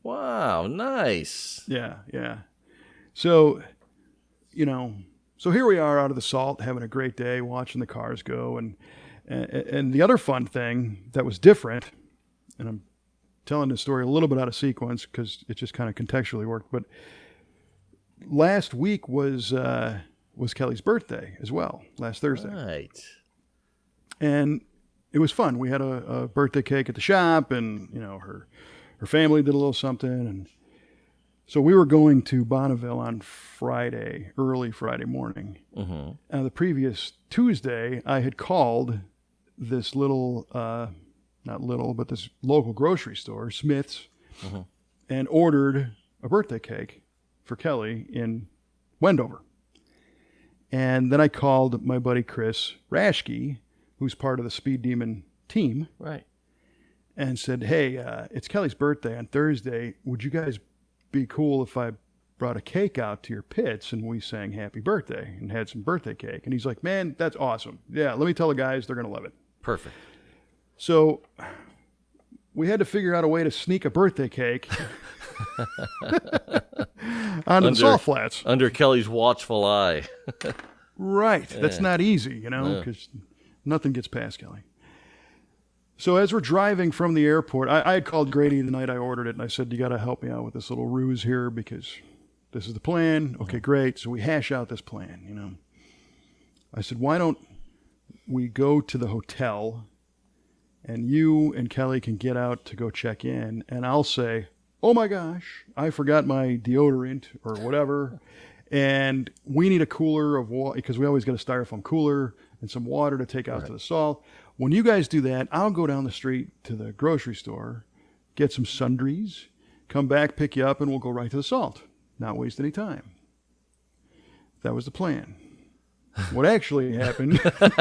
Wow, nice. Yeah. So, so here we are out of the salt, having a great day, watching the cars go, and the other fun thing that was different. And I'm telling this story a little bit out of sequence because it just kind of contextually worked. But last week was Kelly's birthday as well, last Thursday. Right. And it was fun. We had a birthday cake at the shop, and her family did a little something. And so we were going to Bonneville on Friday, early Friday morning. Mm-hmm. The previous Tuesday, I had called this little. Not little, but this local grocery store, Smith's, and ordered a birthday cake for Kelly in Wendover. And then I called my buddy Chris Raschke, who's part of the Speed Demon team, right, and said, hey, it's Kelly's birthday on Thursday. Would you guys be cool if I brought a cake out to your pits and we sang happy birthday and had some birthday cake? And he's like, man, that's awesome. Yeah, let me tell the guys, they're going to love it. Perfect. So we had to figure out a way to sneak a birthday cake onto the salt flats. Under Kelly's watchful eye. Right. That's not easy, because nothing gets past Kelly. So as we're driving from the airport, I had called Grady the night I ordered it, and I said, you got to help me out with this little ruse here because this is the plan. Okay, great. So we hash out this plan, I said, why don't we go to the hotel and you and Kelly can get out to go check in, and I'll say, oh my gosh, I forgot my deodorant or whatever, and we need a cooler of water, because we always get a styrofoam cooler and some water to take out to the salt. When you guys do that, I'll go down the street to the grocery store, get some sundries, come back, pick you up, and we'll go right to the salt. Not waste any time. That was the plan. What actually happened, because,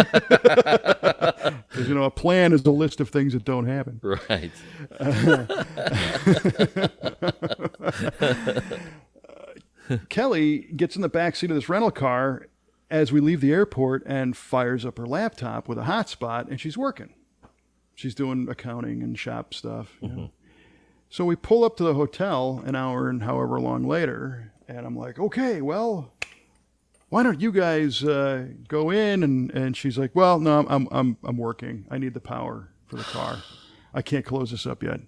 a plan is a list of things that don't happen. Right. Kelly gets in the backseat of this rental car as we leave the airport and fires up her laptop with a hotspot, and she's working. She's doing accounting and shop stuff. So we pull up to the hotel an hour and however long later, and I'm like, okay, well, why don't you guys go in? And she's like, well, no, I'm working. I need the power for the car. I can't close this up yet.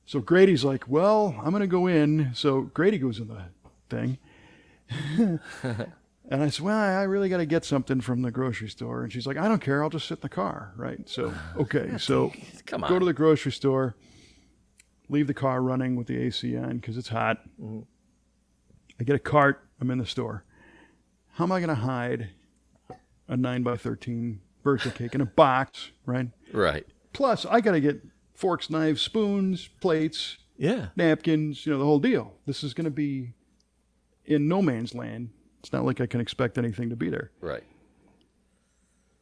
So Grady's like, well, I'm going to go in. So Grady goes in the thing. And I said, well, I really got to get something from the grocery store. And she's like, I don't care. I'll just sit in the car. Right. So, okay. So Come on. go to the grocery store, leave the car running with the AC on because it's hot. Mm-hmm. I get a cart. I'm in the store. How am I going to hide a 9x13 birthday cake in a box? Right. Right. Plus, I got to get forks, knives, spoons, plates, napkins, the whole deal. This is going to be in no man's land. It's not like I can expect anything to be there. Right.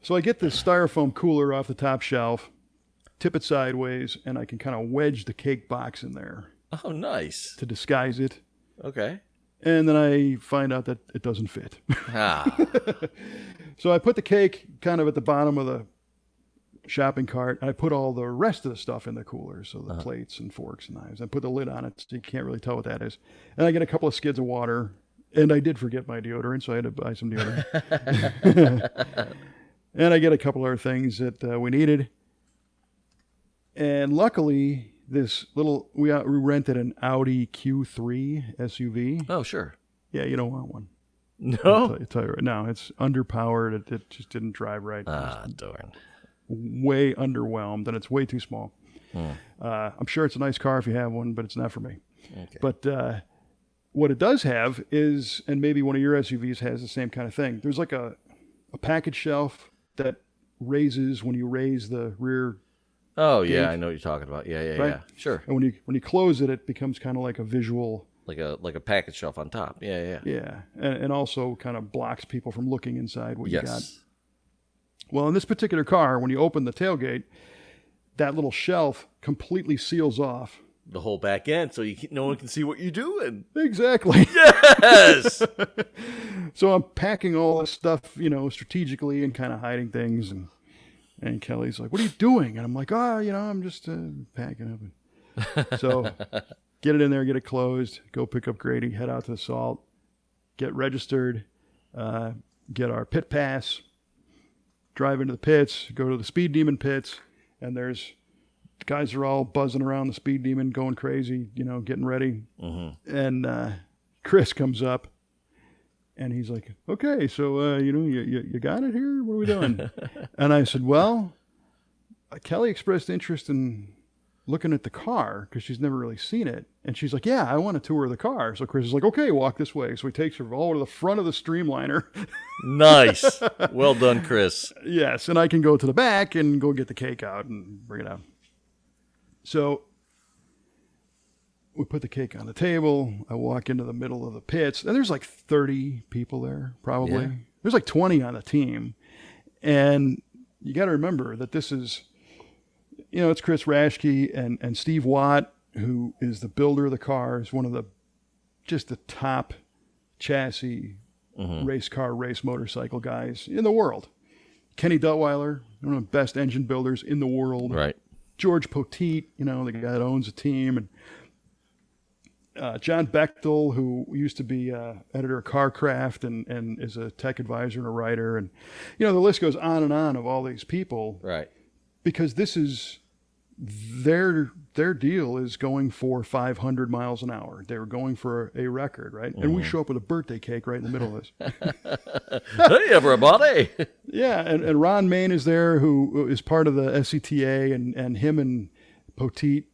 So I get this styrofoam cooler off the top shelf, tip it sideways, and I can kind of wedge the cake box in there. Oh, nice. To disguise it. Okay. And then I find out that it doesn't fit. So I put the cake kind of at the bottom of the shopping cart, and I put all the rest of the stuff in the cooler, so the plates and forks and knives. I put the lid on it so you can't really tell what that is. And I get a couple of skids of water, and I did forget my deodorant, so I had to buy some deodorant. And I get a couple other things that we needed. And luckily, we rented an Audi Q3 SUV. Oh, sure. Yeah, you don't want one. No? I'll tell you right now, it's underpowered. It just didn't drive right. Darn. Way underwhelmed, and it's way too small. I'm sure it's a nice car if you have one, but it's not for me. Okay. But what it does have is, and maybe one of your SUVs has the same kind of thing, there's like a package shelf that raises when you raise the rear. Oh, gate. yeah, I know what you're talking about. Yeah, Right? yeah. Sure. And when you close it, it becomes kind of like a visual. Like a package shelf on top. Yeah. Yeah, and also kind of blocks people from looking inside what you got. Yes. Well, in this particular car, when you open the tailgate, that little shelf completely seals off. The whole back end, so no one can see what you're doing. Exactly. Yes! So I'm packing all this stuff, strategically and kind of hiding things. And Kelly's like, what are you doing? And I'm like, I'm just packing up. So get it in there, get it closed, go pick up Grady, head out to the salt, get registered, get our pit pass, drive into the pits, go to the Speed Demon pits, and guys are all buzzing around the Speed Demon, going crazy, getting ready. Mm-hmm. And Chris comes up, and he's like, okay, so, you got it here? What are we doing? And I said, well, Kelly expressed interest in looking at the car because she's never really seen it. And she's like, yeah, I want a tour of the car. So Chris is like, okay, walk this way. So he takes her all to the front of the Streamliner. Nice. Well done, Chris. Yes, and I can go to the back and go get the cake out and bring it out. So we put the cake on the table. I walk into the middle of the pits, and there's like 30 people there, probably. Yeah. There's like 20 on the team. And you got to remember that this is, it's Chris Raschke and Steve Watt, who is the builder of the car, is one of the top chassis race motorcycle guys in the world. Kenny Duttweiler, one of the best engine builders in the world. Right. George Poteet, the guy that owns the team, and John Bechtel, who used to be editor of CarCraft and is a tech advisor and a writer, and the list goes on and on of all these people. Right. Because this is their deal is going for 500 miles an hour. They were going for a record, right? And we show up with a birthday cake right in the middle of this. Hey, everybody! Yeah, and Ron Main is there, who is part of the SCTA, and him and Poteet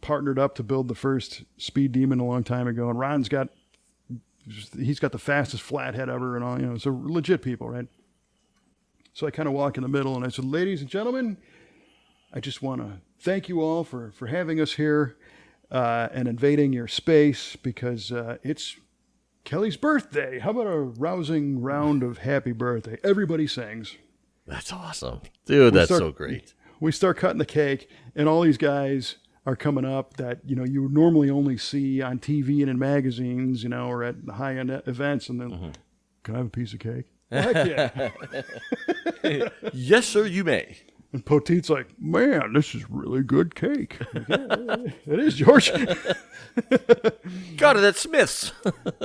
partnered up to build the first Speed Demon a long time ago. And Ron's got the fastest flathead ever, and all. So legit people, right? So I kind of walk in the middle, and I said, ladies and gentlemen, I just want to thank you all for having us here and invading your space because it's Kelly's birthday. How about a rousing round of happy birthday? Everybody sings. That's awesome. Dude, that's so great. We start cutting the cake, and all these guys are coming up that, you normally only see on TV and in magazines, or at high-end events. And then, can I have a piece of cake? Well, heck yeah. Yes, sir, you may. And Poteet's like, man, this is really good cake. Like, yeah, it is, George. Got it at Smith's.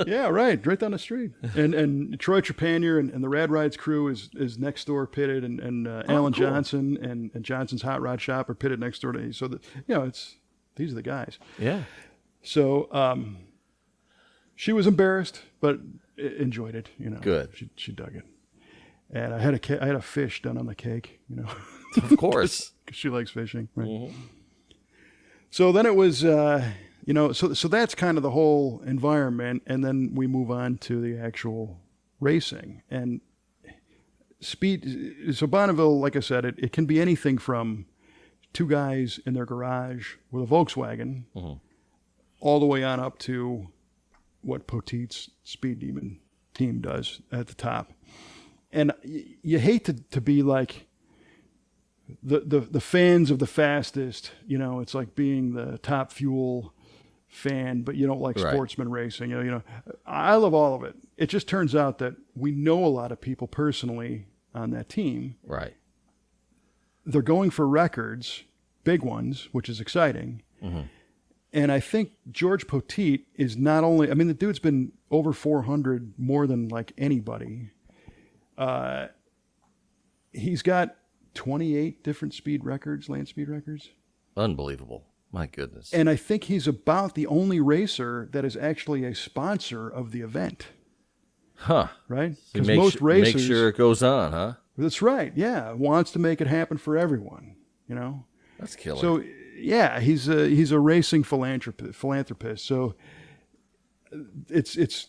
Yeah, right down the street. And Troy Trepanier and the Rad Rides crew is next door pitted, and Alan cool. Johnson and Johnson's Hot Rod Shop are pitted next door to me. So these are the guys. Yeah. So she was embarrassed, but enjoyed it. Good. She dug it. And I had a fish done on the cake. Of course. Because she likes fishing. Right? Mm-hmm. So then it was, so that's kind of the whole environment, and then we move on to the actual racing and speed. So Bonneville, like I said, it can be anything from two guys in their garage with a Volkswagen, all the way on up to what Poteet's Speed Demon team does at the top. And you hate to be like the fans of the fastest, it's like being the Top Fuel fan, but you don't like sportsman racing. I love all of it. It just turns out that we know a lot of people personally on that team. Right. They're going for records, big ones, which is exciting. Mm-hmm. And I think George Poteet is not only, the dude's been over 400 more than like anybody. He's got 28 different speed records, land speed records. Unbelievable. My goodness. And I think he's about the only racer that is actually a sponsor of the event. Huh. Right? Because most racers... Make sure it goes on, huh? That's right, yeah. Wants to make it happen for everyone, That's killer. So, yeah, he's a racing philanthropist. So it's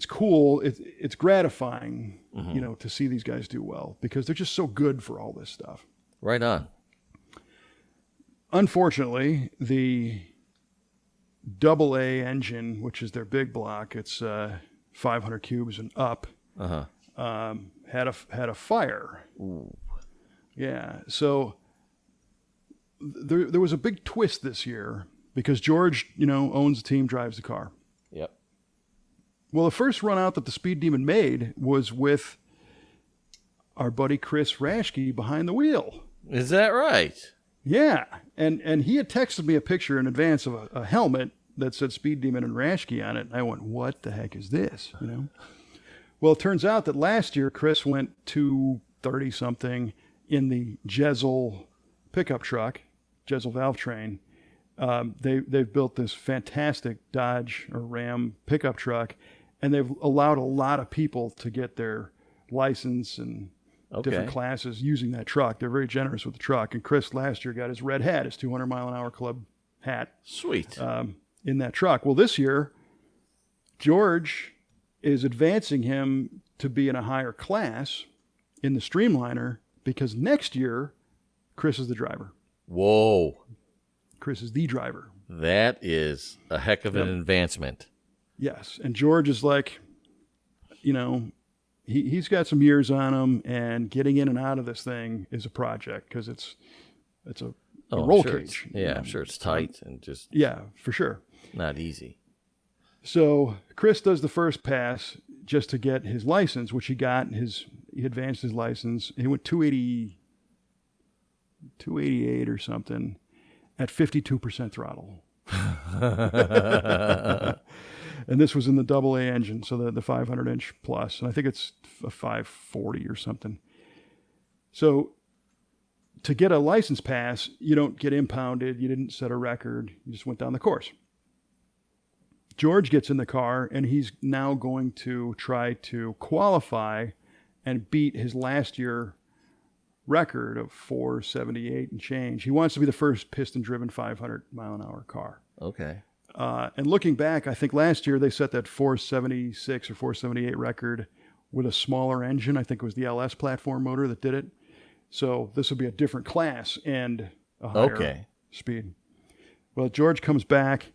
cool. It's gratifying, to see these guys do well because they're just so good for all this stuff. Right on. Unfortunately, the AA engine, which is their big block, it's 500 cubes and up, had a fire. Ooh. Yeah. So there was a big twist this year because George, owns the team, drives the car. Yep. Well, the first run out that the Speed Demon made was with our buddy Chris Raschke behind the wheel. Is that right? Yeah. And he had texted me a picture in advance of a helmet that said Speed Demon and Raschke on it. And I went, what the heck is this? Well, it turns out that last year Chris went 230-something in the Jezel pickup truck, Jezel valve train. They've built this fantastic Dodge or Ram pickup truck, and they've allowed a lot of people to get their license and different classes using that truck. They're very generous with the truck. And Chris last year got his red hat, his 200-mile-an-hour club hat. Sweet. In that truck. Well, this year, George is advancing him to be in a higher class in the Streamliner because next year, Chris is the driver. Whoa. Chris is the driver. That is a heck of an advancement. Yes. And George is like, he's got some years on him, and getting in and out of this thing is a project because it's a roll cage. I'm sure it's tight and just... Yeah, for sure. Not easy. So Chris does the first pass just to get his license, which he got. He advanced his license. He went 288 or something at 52% throttle. And this was in the AA engine, so the 500-inch plus. And I think it's a 540 or something. So to get a license pass, you don't get impounded. You didn't set a record. You just went down the course. George gets in the car, and he's now going to try to qualify and beat his last year record of 478 and change. He wants to be the first piston-driven 500-mile-an-hour car. Okay. And looking back, I think last year they set that 476 or 478 record with a smaller engine. I think it was the LS platform motor that did it. So this would be a different class and a higher speed. Well, George comes back.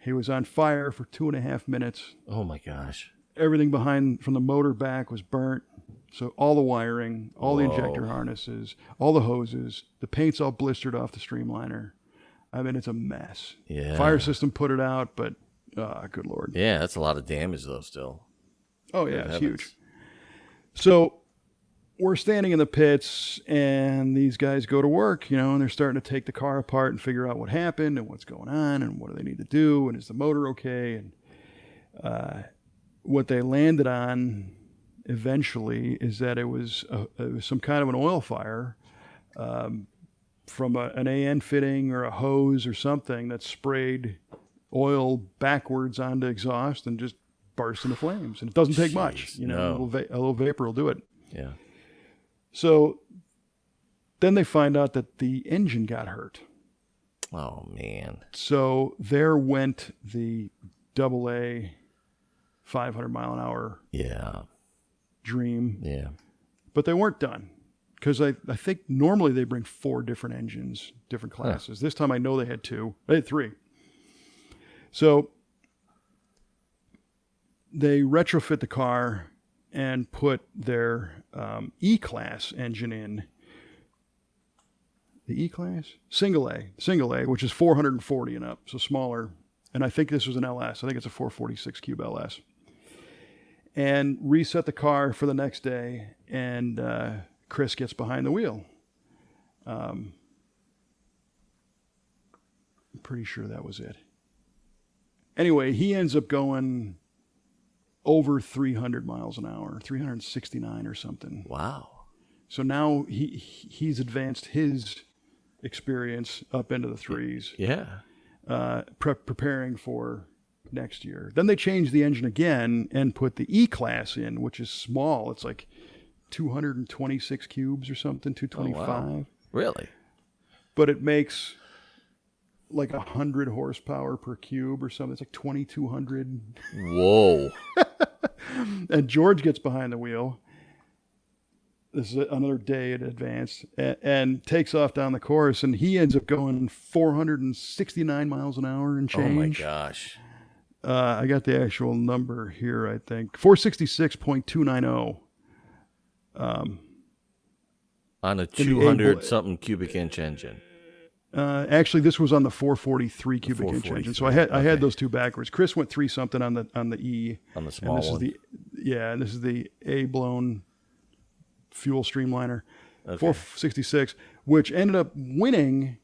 He was on fire for 2.5 minutes. Oh, my gosh. Everything behind from the motor back was burnt. So all the wiring, all the injector harnesses, all the hoses, the paint's all blistered off the Streamliner. It's a mess. Yeah. Fire system put it out, but good Lord. Yeah, that's a lot of damage, though, still. Oh, yeah, it's huge. So we're standing in the pits, and these guys go to work, and they're starting to take the car apart and figure out what happened and what's going on and what do they need to do and is the motor okay. And what they landed on eventually is that it was some kind of an oil fire from an AN fitting or a hose or something that sprayed oil backwards onto exhaust and just burst into flames. And it doesn't take much, a little vapor will do it. Yeah. So then they find out that the engine got hurt. Oh, man. So there went the AA 500 mile an hour dream. Yeah. But they weren't done because I think normally they bring 4 different engines, different classes. This time I know they had 2. They had 3. So they retrofit the car and put their E-Class engine in. The E-Class? Single A, which is 440 and up, so smaller. And I think this was an LS. I think it's a 446 Cube LS. And reset the car for the next day, and Chris gets behind the wheel. I'm pretty sure that was it. Anyway, he ends up going over 300 miles an hour, 369 or something. Wow. So now he's advanced his experience up into the 3s. Yeah. Preparing for next year. Then they changed the engine again and put the E-Class in, which is small. It's like 226 cubes or something, 225. Oh, wow. Really? But it makes like 100 horsepower per cube or something. It's like 2,200. Whoa. And George gets behind the wheel. This is another day in advance, and takes off down the course, and he ends up going 469 miles an hour and change. Oh, my gosh. I got the actual number here, I think. 466.290. On a 200-something cubic inch engine. Actually, this was on the 443 cubic inch engine. So I had those two backwards. Chris went 3-something on the E. On the small one. And this is the A-blown fuel streamliner. Okay. 466, which ended up winning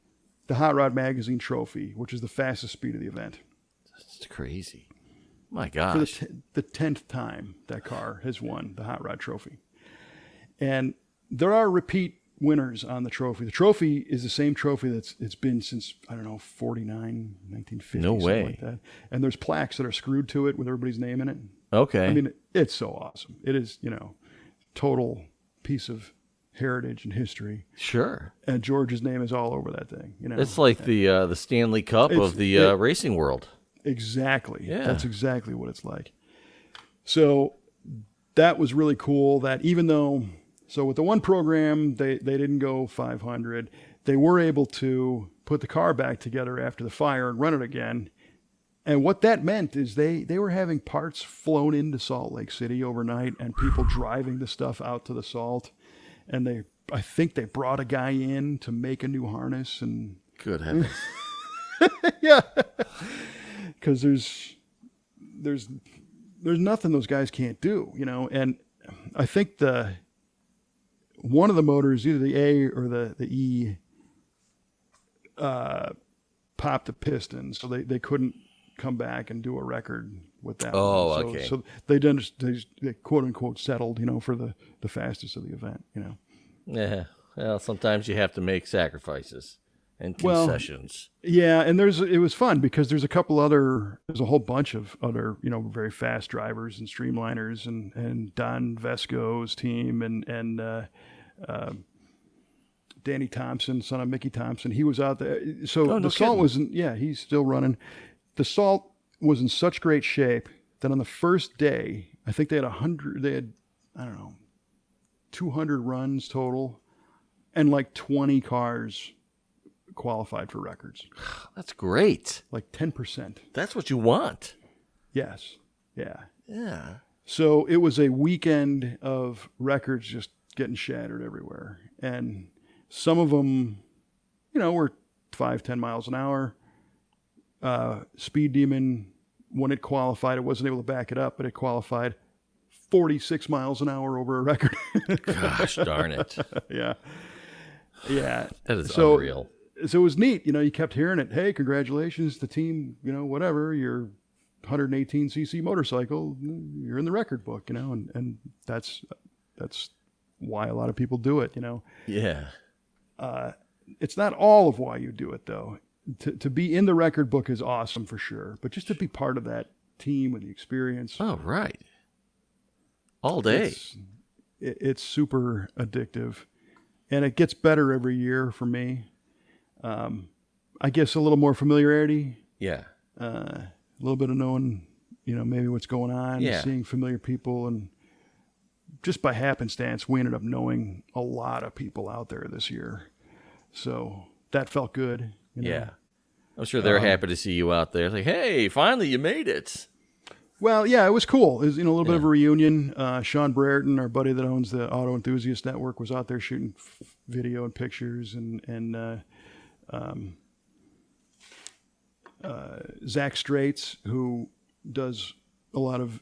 the Hot Rod Magazine trophy, which is the fastest speed of the event. That's crazy. My gosh. For the 10th time that car has won the Hot Rod trophy. And there are repeat winners on the trophy. The trophy is the same trophy it's been since, 49, 1950. No way. Like that. And there's plaques that are screwed to it with everybody's name in it. Okay. I mean, it's so awesome. It is, total piece of heritage and history. Sure. And George's name is all over that thing. It's like the Stanley Cup of the racing world. Exactly. Yeah. That's exactly what it's like. So that was really cool that even though, so with the one program, they didn't go 500. They were able to put the car back together after the fire and run it again. And what that meant is they were having parts flown into Salt Lake City overnight and people driving the stuff out to the salt. And I think they brought a guy in to make a new harness. And good heavens. Yeah. Because there's nothing those guys can't do, And I think one of the motors, either the A or the E, popped the piston, so they couldn't come back and do a record with that. Oh, one. okay. So they quote unquote settled, for the fastest of the event, Yeah. Well, sometimes you have to make sacrifices and concessions. Well, yeah, and it was fun because there's a whole bunch of other, very fast drivers and streamliners and Don Vesco's team and Danny Thompson, son of Mickey Thompson. He was out there. So the Salt wasn't, he's still running. The Salt was in such great shape that on the first day, I think they had 200 runs total, and like 20 cars qualified for records. That's great. Like 10%. That's what you want. Yes. Yeah. Yeah. So it was a weekend of records just getting shattered everywhere. And some of them, were 5-10 miles an hour. Speed Demon, when it qualified, it wasn't able to back it up, but it qualified 46 miles an hour over a record. Gosh darn it. Yeah. That is unreal. So it was neat. You kept hearing it. Hey, congratulations, the team, whatever, your 118cc motorcycle, you're in the record book, and that's why a lot of people do it, Yeah. It's not all of why you do it, though. To be in the record book is awesome for sure, but just to be part of that team with the experience. Oh, right. All day. It's super addictive, and it gets better every year for me. I guess a little more familiarity. Yeah. A little bit of knowing, maybe what's going on, seeing familiar people, and just by happenstance, we ended up knowing a lot of people out there this year. So that felt good. Yeah. I'm sure they're happy to see you out there. Like, hey, finally you made it. Well, yeah, it was cool. It was, a little bit of a reunion. Sean Brereton, our buddy that owns the Auto Enthusiast Network, was out there shooting video and pictures, and Zach Straits, who does a lot of,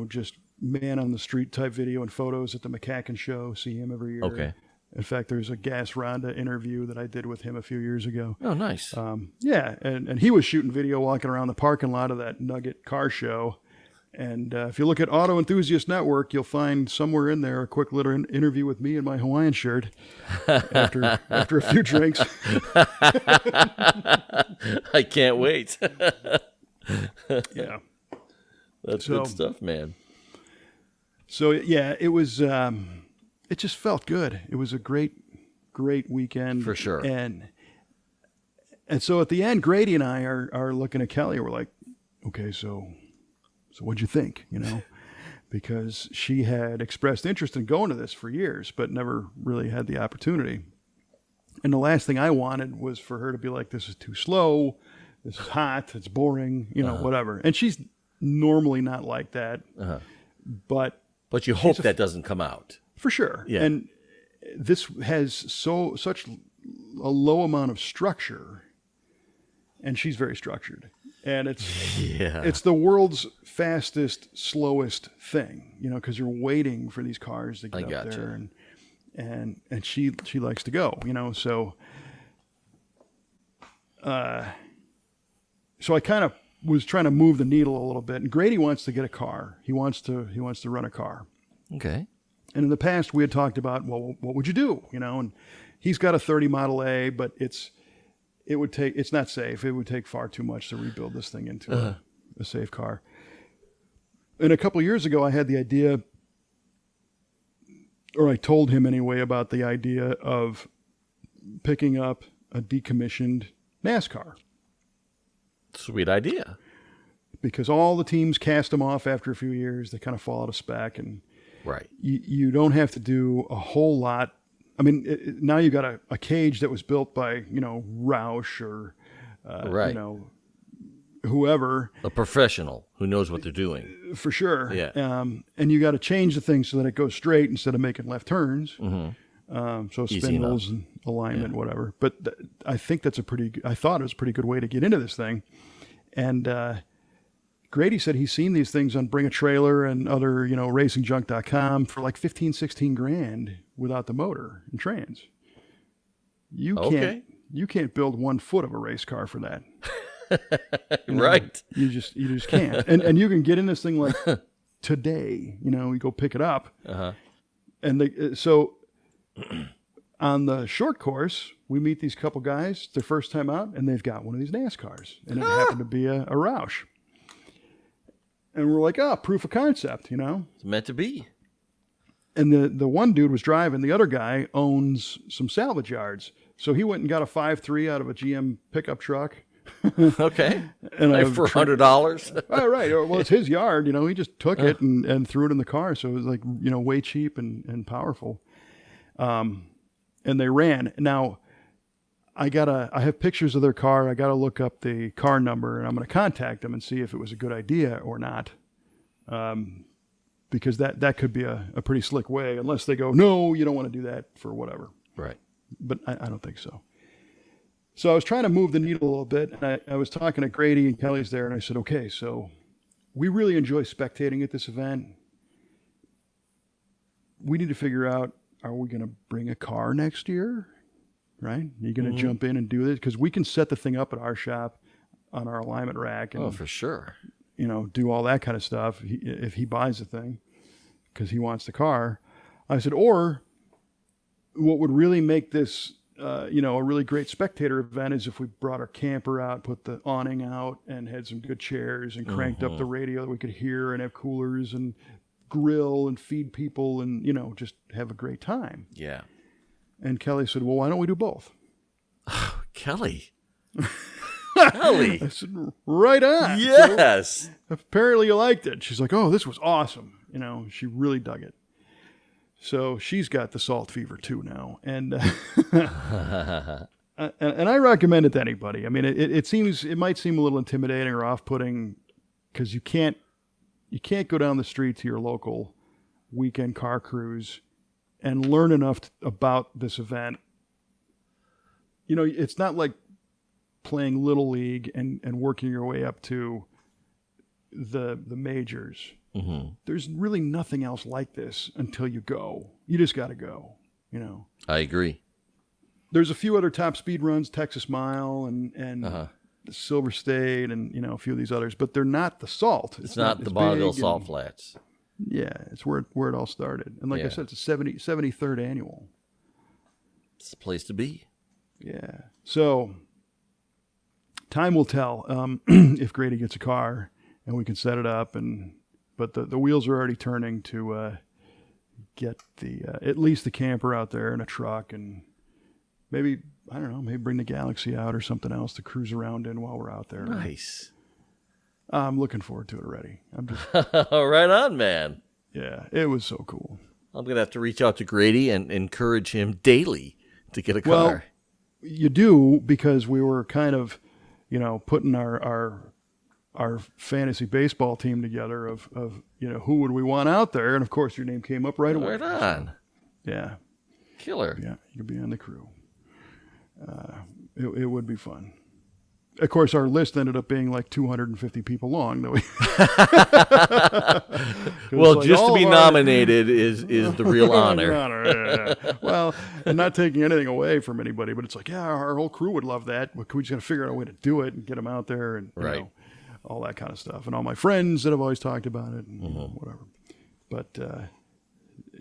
just man on the street type video and photos at the McCacken show. See him every year. Okay. In fact, there's a Gas Ronda interview that I did with him a few years ago. Oh, nice. Yeah, and he was shooting video walking around the parking lot of that Nugget car show. And if you look at Auto Enthusiast Network, you'll find somewhere in there a quick little interview with me in my Hawaiian shirt after a few drinks. I can't wait. Yeah. That's good stuff, man. So, yeah, it was, it just felt good. It was a great weekend. For sure. And so at the end, Grady and I are looking at Kelly. We're like, okay, so what'd you think, because she had expressed interest in going to this for years, but never really had the opportunity. And the last thing I wanted was for her to be like, this is too slow. This is hot. It's boring, whatever. And she's normally not like that, but you hope that doesn't come out. For sure. Yeah. And this has such a low amount of structure, and she's very structured. And it's the world's fastest, slowest thing, because you're waiting for these cars to get up there, and she likes to go, so I kind of was trying to move the needle a little bit. And Grady wants to get a car. He wants to run a car. Okay. And in the past, we had talked about, well, what would you do, and he's got a 30 Model A, but it's not safe. It would take far too much to rebuild this thing into a safe car. And a couple of years ago, I had the idea, or I told him anyway, about the idea of picking up a decommissioned NASCAR. Sweet idea. Because all the teams cast them off after a few years. They kind of fall out of spec, and right. You don't have to do a whole lot. I mean, now you've got a cage that was built by, Roush or, right. Whoever. A professional who knows what they're doing. For sure. Yeah. And you got to change the thing so that it goes straight instead of making left turns. Mm-hmm. So spindles and alignment, whatever. But I think I thought it was a pretty good way to get into this thing. And Grady said he's seen these things on Bring a Trailer and other, racingjunk.com for like 15, 16 grand without the motor and trans. You can't build 1 foot of a race car for that. Right. You just can't. And you can get in this thing like today, you go pick it up. Uh-huh. And so on the short course, we meet these couple guys, their first time out, and they've got one of these NASCARs. And it happened to be a Roush. And we're like, proof of concept, It's meant to be. And the one dude was driving. The other guy owns some salvage yards. So he went and got a 5.3 out of a GM pickup truck. Okay. And like for $100? Oh, right. Well, it's his yard. He just took it and threw it in the car. So it was like, way cheap and powerful. And they ran. Now, I have pictures of their car. I got to look up the car number, and I'm going to contact them and see if it was a good idea or not. Because that could be a pretty slick way, unless they go, no, you don't want to do that for whatever. Right. But I don't think so. So I was trying to move the needle a little bit, and I was talking to Grady, and Kelly's there, and I said, okay, so we really enjoy spectating at this event, we need to figure out, are we going to bring a car next year? Right? Are you going to jump in and do this? Because we can set the thing up at our shop on our alignment rack and, for sure. Do all that kind of stuff if he buys the thing because he wants the car. I said, or what would really make this, a really great spectator event is if we brought our camper out, put the awning out, and had some good chairs and cranked up the radio that we could hear and have coolers and grill and feed people and, just have a great time. Yeah. And Kelly said, well, why don't we do both? Kelly. Kelly. I said, right on. Yes. So, apparently you liked it. She's like, oh, this was awesome. She really dug it. So she's got the salt fever too now. And and I recommend it to anybody. I mean, it might seem a little intimidating or off-putting because you can't go down the street to your local weekend car cruise and learn enough about this event. It's not like playing Little League and working your way up to the majors. Mm-hmm. There's really nothing else like this until you go. You just got to go, I agree. There's a few other top speed runs, Texas Mile and Silver State and, a few of these others, but they're not the Salt. It's not the Bonneville Salt Flats. Yeah, it's where it all started. And like I said, it's a 73rd annual. It's the place to be. Yeah. So time will tell if Grady gets a car and we can set it up. But the wheels are already turning to get at least the camper out there and a truck and maybe bring the Galaxy out or something else to cruise around in while we're out there. Nice. I'm looking forward to it already. I'm just right on, man. Yeah, it was so cool. I'm gonna have to reach out to Grady and encourage him daily to get a car. Well, you do, because we were kind of, putting our fantasy baseball team together of who would we want out there, and of course your name came up right away. Right on. So, yeah. Killer. Yeah, you could be on the crew. It would be fun. Of course, our list ended up being like 250 people long. Though well, like just to be nominated is the real honor. Yeah. Well, and not taking anything away from anybody, but it's like, yeah, our whole crew would love that. But we just got to figure out a way to do it and get them out there and all that kind of stuff. And all my friends that have always talked about it and whatever. But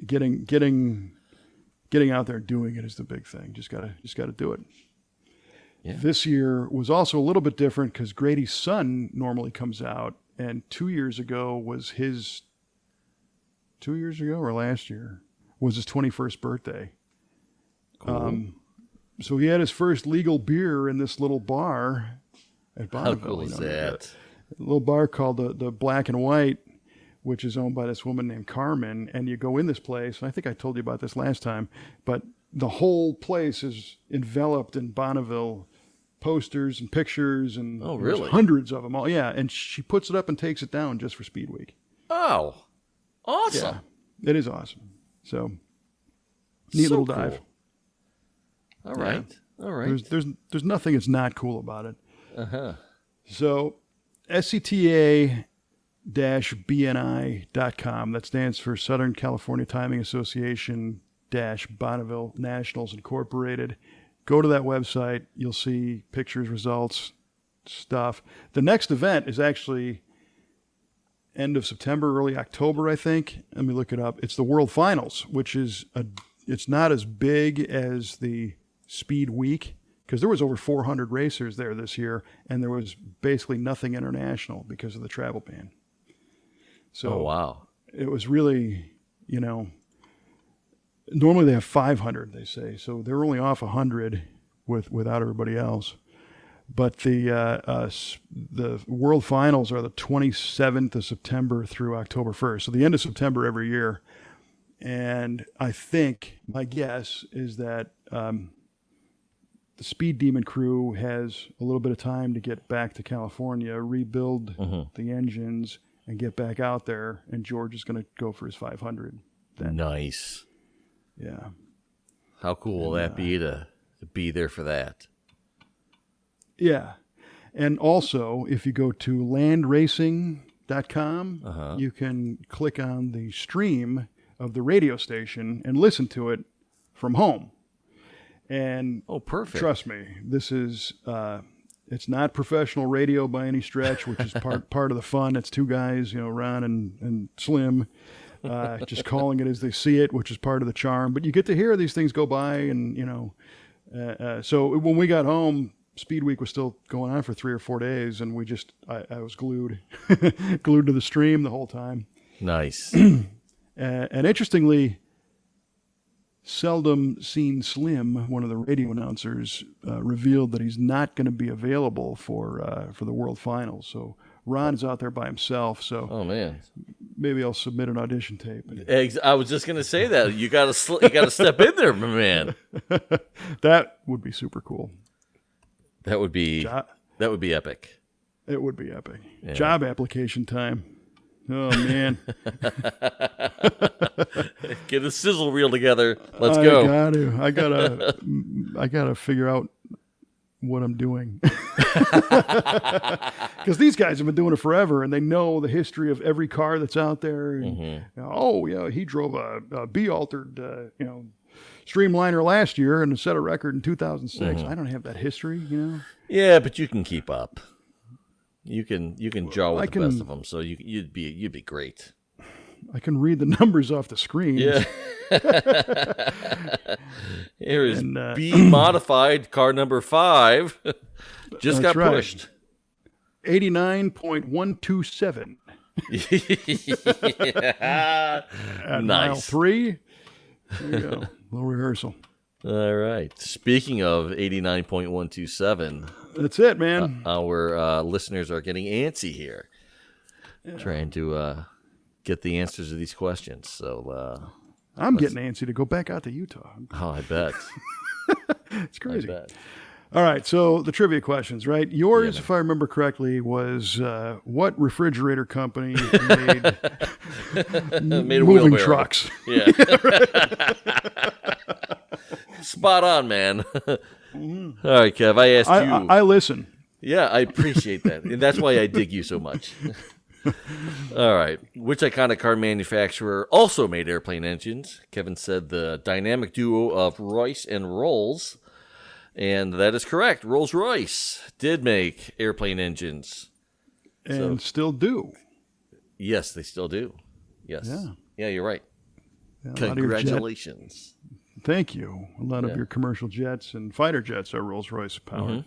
getting out there and doing it is the big thing. Just gotta do it. Yeah. This year was also a little bit different because Grady's son normally comes out, and 2 years ago was his 2 years ago or last year was his 21st birthday. Cool. So he had his first legal beer in this little bar at Bonneville. How cool is that? A little bar called the Black and White, which is owned by this woman named Carmen. And you go in this place, and I think I told you about this last time, but the whole place is enveloped in Bonneville posters and pictures, and really? Hundreds of them. All and she puts it up and takes it down just for Speed Week. Oh, awesome! Yeah, it is awesome. So neat little dive. All right, all right. There's nothing that's not cool about it. So SCTA-BNI.com. That stands for Southern California Timing Association Bonneville Nationals Incorporated. Go to that website. You'll see pictures, results, stuff. The next event is actually end of September, early October, I think. Let me look it up. It's the World Finals, which is it's not as big as the Speed Week because there was over 400 racers there this year, and there was basically nothing international because of the travel ban. So wow, it was really, normally they have 500, they say. So they're only off 100 without everybody else. But the World Finals are the 27th of September through October 1st. So the end of September every year. And I think, my guess is that the Speed Demon crew has a little bit of time to get back to California, rebuild the engines, and get back out there. And George is going to go for his 500 then. Nice. Yeah. How cool will that be to be there for that? Yeah. And also, if you go to landracing.com, you can click on the stream of the radio station and listen to it from home. And perfect. Trust me, this is it's not professional radio by any stretch, which is part of the fun. It's two guys, Ron and Slim, just calling it as they see it, which is part of the charm. But you get to hear these things go by, and so when we got home, Speed Week was still going on for 3 or 4 days, and I was glued to the stream the whole time. Nice. And interestingly, Seldom Seen Slim, one of the radio announcers, revealed that he's not going to be available for the World Finals. So Ron is out there by himself. So man, maybe I'll submit an audition tape. I was just going to say that you got to step in there, my man. That would be super cool. That would be epic. It would be epic. Yeah. Job application time. Oh man. Get a sizzle reel together. Let's go. I gotta figure out what I'm doing. Because these guys have been doing it forever, and they know the history of every car that's out there. And, he drove a B-altered, Streamliner last year and set a record in 2006. I don't have that history, Yeah, but you can keep up. You can jaw with the best of them, so you'd be great. I can read the numbers off the screen. Yeah. Here is B modified car number 5. Just got pushed. 89.127. At mile 3. There you go. Little rehearsal. All right. Speaking of 89.127. That's it, man. Our listeners are getting antsy here. Trying to get the answers to these questions. So I'm getting antsy to go back out to Utah. Oh, I bet. It's crazy. All right, so the trivia questions, right? Yours, if I remember correctly, was what refrigerator company made a moving wheelbarrow. trucks? Yeah. Spot on, man. All right, Kev, I asked you. I listen. Yeah, I appreciate that. And that's why I dig you so much. All right. Which iconic car manufacturer also made airplane engines? Kevin said the dynamic duo of Royce and Rolls. And that is correct. Rolls-Royce did make airplane engines. And still do. Yes, they still do. Yes. Yeah, you're right. Yeah, congratulations. Thank you. A lot of your commercial jets and fighter jets are Rolls-Royce powered.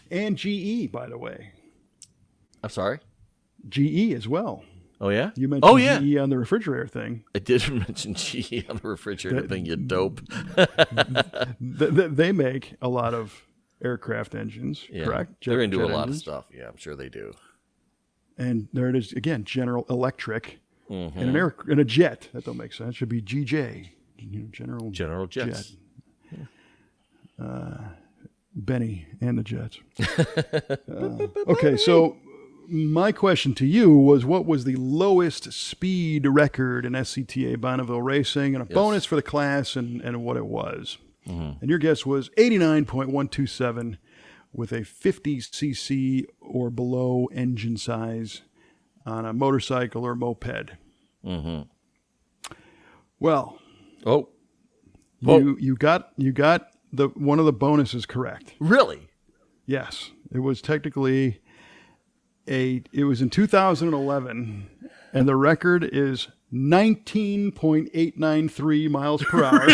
And GE, by the way. I'm sorry? GE as well. Oh, yeah? You mentioned GE on the refrigerator thing. I did mention GE on the refrigerator thing, you dope. They make a lot of aircraft engines, correct? They're into a lot of stuff. Yeah, I'm sure they do. And there it is again, General Electric. And a jet. That don't make sense. It should be GJ. General Jets. Jet. Benny and the Jets. Okay, so my question to you was, what was the lowest speed record in SCTA Bonneville racing, and a bonus for the class and what it was. And your guess was 89.127 with a 50cc or below engine size on a motorcycle or moped. Well, you got the one of the bonuses correct. Really? Yes, it was technically it was in 2011, and the record is 19.893 miles per hour.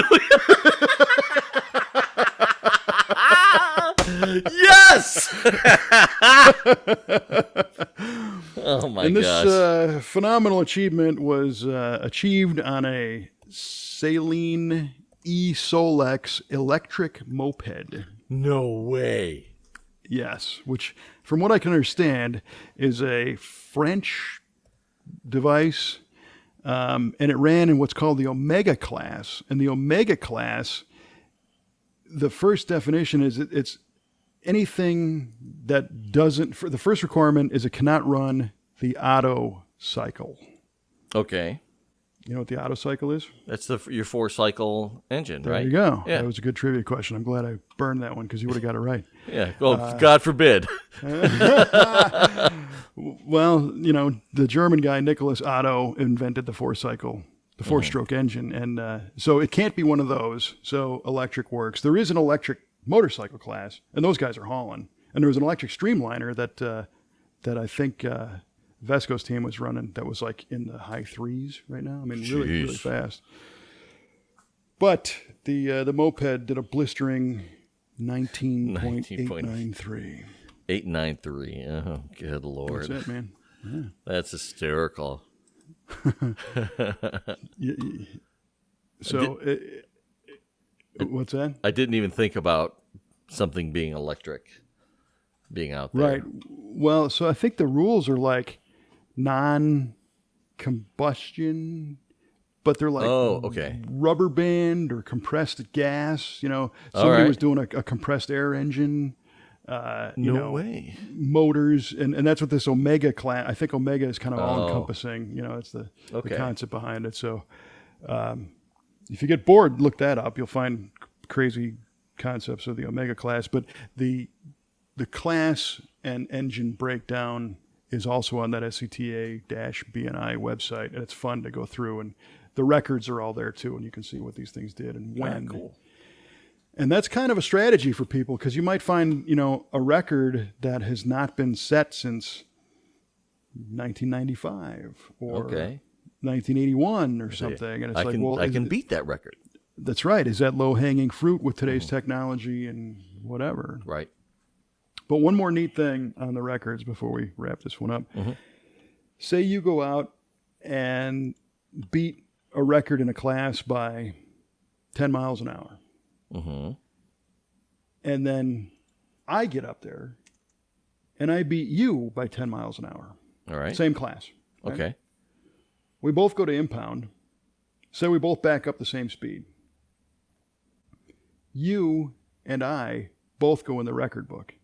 Yes! Oh my gosh. And this phenomenal achievement was achieved on a Saleen E-Solex electric moped. No way. Yes, which, from what I can understand, is a French device, and it ran in what's called the Omega class. And the Omega class, the first definition is it's anything that doesn't. The first requirement is it cannot run the Otto cycle. Okay. You know what the Otto cycle is? That's your 4-cycle engine, right? There you go. Yeah. That was a good trivia question. I'm glad I burned that one because you would have got it right. Yeah. Well, God forbid. Well, the German guy, Nicholas Otto, invented the 4-cycle the four-stroke engine. And so it can't be one of those. So electric works. There is an electric motorcycle class, and those guys are hauling. And there was an electric streamliner that I think Vesco's team was running that was like in the high threes right now. I mean, really, really fast. But the moped did a blistering 19.893. 893. Oh, good Lord. That's it, man. Yeah. That's hysterical. So, what's that? I didn't even think about something being electric being out there. Right. Well, so I think the rules are like non-combustion, but they're like rubber band or compressed gas. You know, somebody was doing a compressed air engine. No way. Motors, and that's what this Omega class. I think Omega is kind of all encompassing. You know, it's the concept behind it. So, if you get bored, look that up. You'll find crazy concepts of the Omega class. But the class and engine breakdown is also on that SCTA-BNI website, and it's fun to go through. And the records are all there too, and you can see what these things did and when. Cool. And that's kind of a strategy for people, because you might find, you know, a record that has not been set since 1995 or 1981 or something. And it's I can beat that record. That's right. Is that low-hanging fruit with today's technology and whatever? Right. But one more neat thing on the records before we wrap this one up. Mm-hmm. Say you go out and beat a record in a class by 10 miles an hour. Mm-hmm. And then I get up there and I beat you by 10 miles an hour. All right. Same class. Right? Okay. We both go to impound. Say we both back up the same speed. You and I both go in the record book.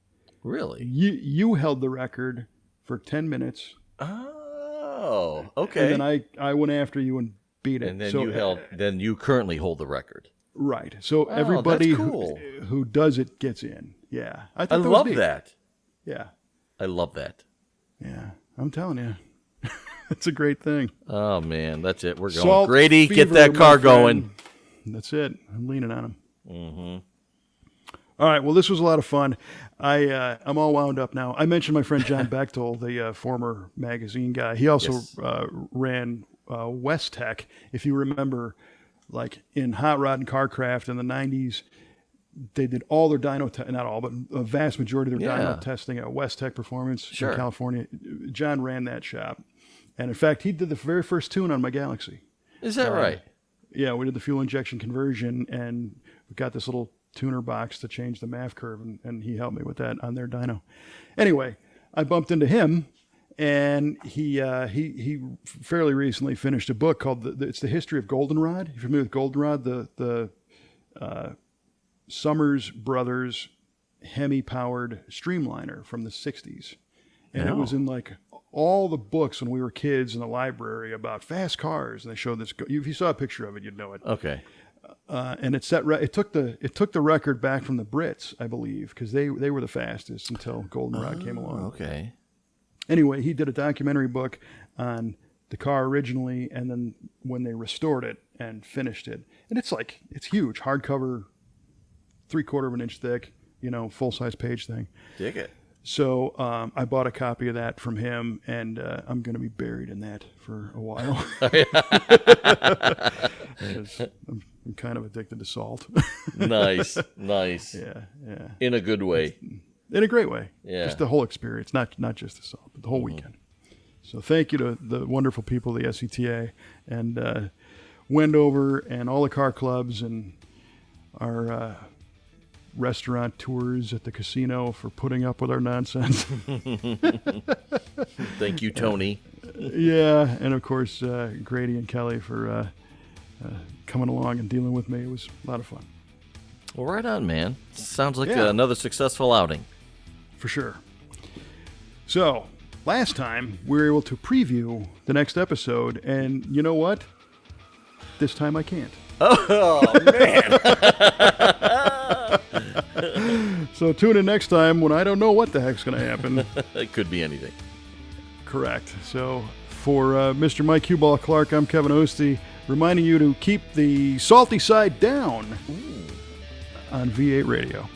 Really? You held the record for 10 minutes. Oh, okay. And then I went after you and beat it. And then then you currently hold the record. Right. So everybody who does it gets in. Yeah. I love that. Yeah. I love that. Yeah. I'm telling you. It's a great thing. Oh, man. That's it. We're going. Salt Grady, fever, get that car going. That's it. I'm leaning on him. Mm-hmm. All right. Well, this was a lot of fun. I'm all wound up now. I mentioned my friend John Bechtel, the former magazine guy. He also ran West Tech. If you remember, like in Hot Rod and Carcraft in the 90s, they did all their dyno, not all, but a vast majority of their dyno testing at West Tech Performance in California. John ran that shop. And in fact, he did the very first tune on my Galaxy. Is that right? Yeah, we did the fuel injection conversion, and we got this little tuner box to change the MAF curve, and he helped me with that on their dyno. Anyway, I bumped into him, and he fairly recently finished a book called it's the History of Goldenrod. You familiar with Goldenrod? The Summers Brothers Hemi-powered streamliner from the 60s. And it was in like all the books when we were kids in the library about fast cars. And they showed this. If you saw a picture of it, you'd know it. Okay. And it took the record back from the Brits, I believe, because they were the fastest until Goldenrod came along. Okay. Anyway, he did a documentary book on the car originally, and then when they restored it and finished it. And it's huge, hardcover, 3/4 of an inch thick, full-size page thing. Dig it. So I bought a copy of that from him, and I'm going to be buried in that for a while. I'm kind of addicted to salt. Nice. Yeah. In a good way. In a great way. Yeah. Just the whole experience, not just the salt, but the whole weekend. So thank you to the wonderful people of the SCTA and Wendover and all the car clubs and our restaurant tours at the casino for putting up with our nonsense. Thank you, Tony. Yeah, and of course Grady and Kelly for coming along and dealing with me. It was a lot of fun. Well, right on, man. Sounds like another successful outing. For sure. So, last time we were able to preview the next episode, and you know what? This time I can't. Oh, man. So tune in next time when I don't know what the heck's going to happen. It could be anything. Correct. So for Mr. Mike Q-Ball Clark, I'm Kevin Ostie. reminding you to keep the salty side down on V8 Radio.